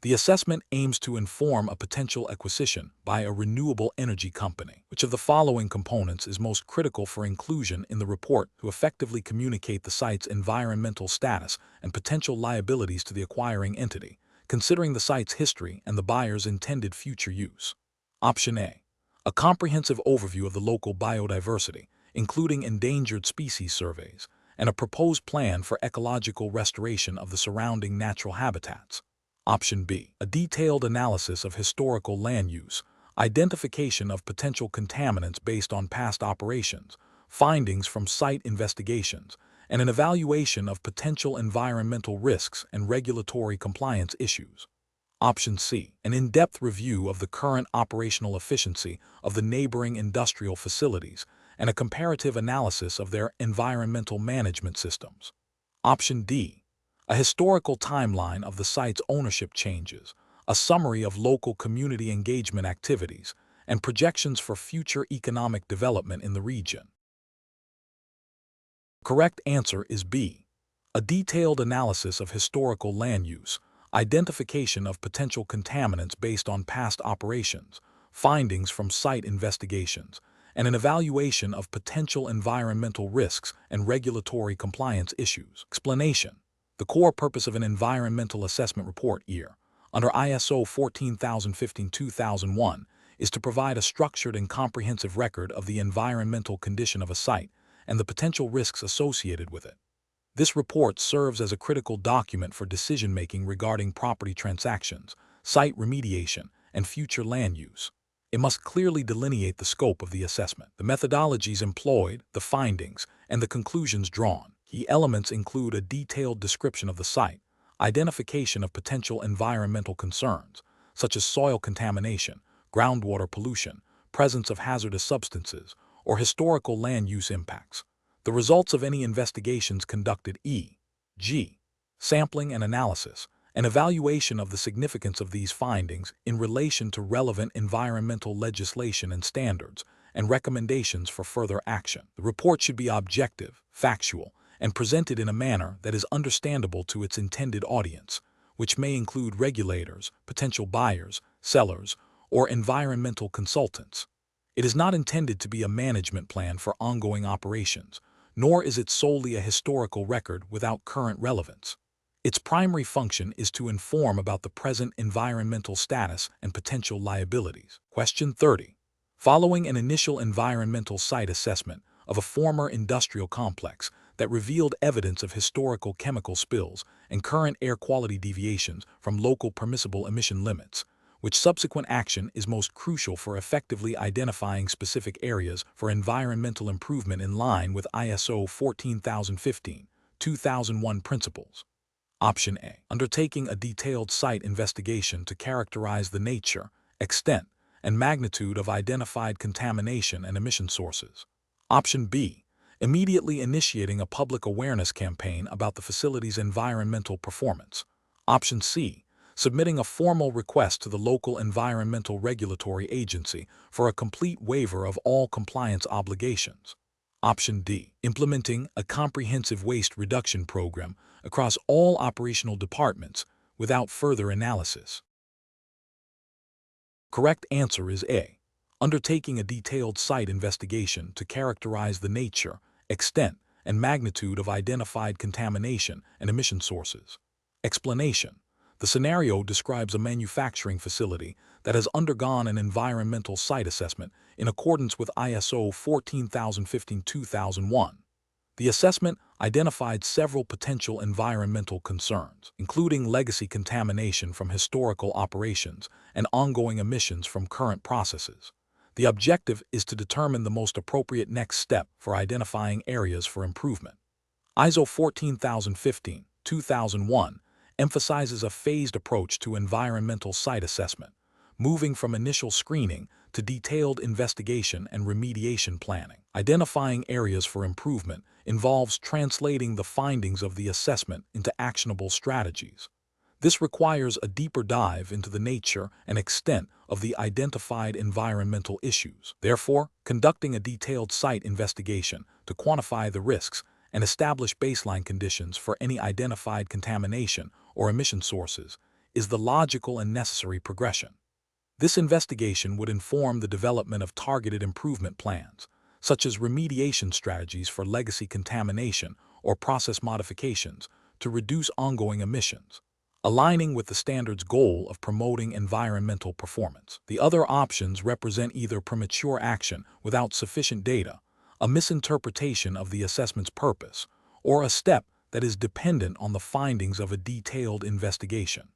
The assessment aims to inform a potential acquisition by a renewable energy company. Which of the following components is most critical for inclusion in the report to effectively communicate the site's environmental status and potential liabilities to the acquiring entity, considering the site's history and the buyer's intended future use? Option A. A comprehensive overview of the local biodiversity, including endangered species surveys, and a proposed plan for ecological restoration of the surrounding natural habitats. Option B. A detailed analysis of historical land use, identification of potential contaminants based on past operations, findings from site investigations, and an evaluation of potential environmental risks and regulatory compliance issues. Option C. An in-depth review of the current operational efficiency of the neighboring industrial facilities and a comparative analysis of their environmental management systems. Option D. A historical timeline of the site's ownership changes, a summary of local community engagement activities, and projections for future economic development in the region. Correct answer is B. A detailed analysis of historical land use, identification of potential contaminants based on past operations, findings from site investigations, and an evaluation of potential environmental risks and regulatory compliance issues. Explanation. The core purpose of an environmental assessment report here, under ISO 14015-2001, is to provide a structured and comprehensive record of the environmental condition of a site and the potential risks associated with it. This report serves as a critical document for decision-making regarding property transactions, site remediation, and future land use. It must clearly delineate the scope of the assessment, the methodologies employed, the findings, and the conclusions drawn. Key elements include a detailed description of the site, identification of potential environmental concerns, such as soil contamination, groundwater pollution, presence of hazardous substances, or historical land use impacts, the results of any investigations conducted, e.g., sampling and analysis, an evaluation of the significance of these findings in relation to relevant environmental legislation and standards, and recommendations for further action. The report should be objective, factual, and presented in a manner that is understandable to its intended audience, which may include regulators, potential buyers, sellers, or environmental consultants. It is not intended to be a management plan for ongoing operations, nor is it solely a historical record without current relevance. Its primary function is to inform about the present environmental status and potential liabilities. Question 30. Following an initial environmental site assessment of a former industrial complex that revealed evidence of historical chemical spills and current air quality deviations from local permissible emission limits, which subsequent action is most crucial for effectively identifying specific areas for environmental improvement in line with ISO 14015-2001 principles. Option A. Undertaking a detailed site investigation to characterize the nature, extent, and magnitude of identified contamination and emission sources. Option B. Immediately initiating a public awareness campaign about the facility's environmental performance. Option C. Submitting a formal request to the local environmental regulatory agency for a complete waiver of all compliance obligations. Option D. Implementing a comprehensive waste reduction program across all operational departments without further analysis. Correct answer is A. Undertaking a detailed site investigation to characterize the nature, extent, and magnitude of identified contamination and emission sources. Explanation. The scenario describes a manufacturing facility that has undergone an environmental site assessment in accordance with ISO 14015-2001. The assessment identified several potential environmental concerns, including legacy contamination from historical operations and ongoing emissions from current processes. The objective is to determine the most appropriate next step for identifying areas for improvement. ISO 14015, 2001 emphasizes a phased approach to environmental site assessment, moving from initial screening to detailed investigation and remediation planning. Identifying areas for improvement involves translating the findings of the assessment into actionable strategies. This requires a deeper dive into the nature and extent of the identified environmental issues. Therefore, conducting a detailed site investigation to quantify the risks and establish baseline conditions for any identified contamination or emission sources is the logical and necessary progression. This investigation would inform the development of targeted improvement plans, such as remediation strategies for legacy contamination or process modifications to reduce ongoing emissions, aligning with the standard's goal of promoting environmental performance. The other options represent either premature action without sufficient data, a misinterpretation of the assessment's purpose, or a step that is dependent on the findings of a detailed investigation.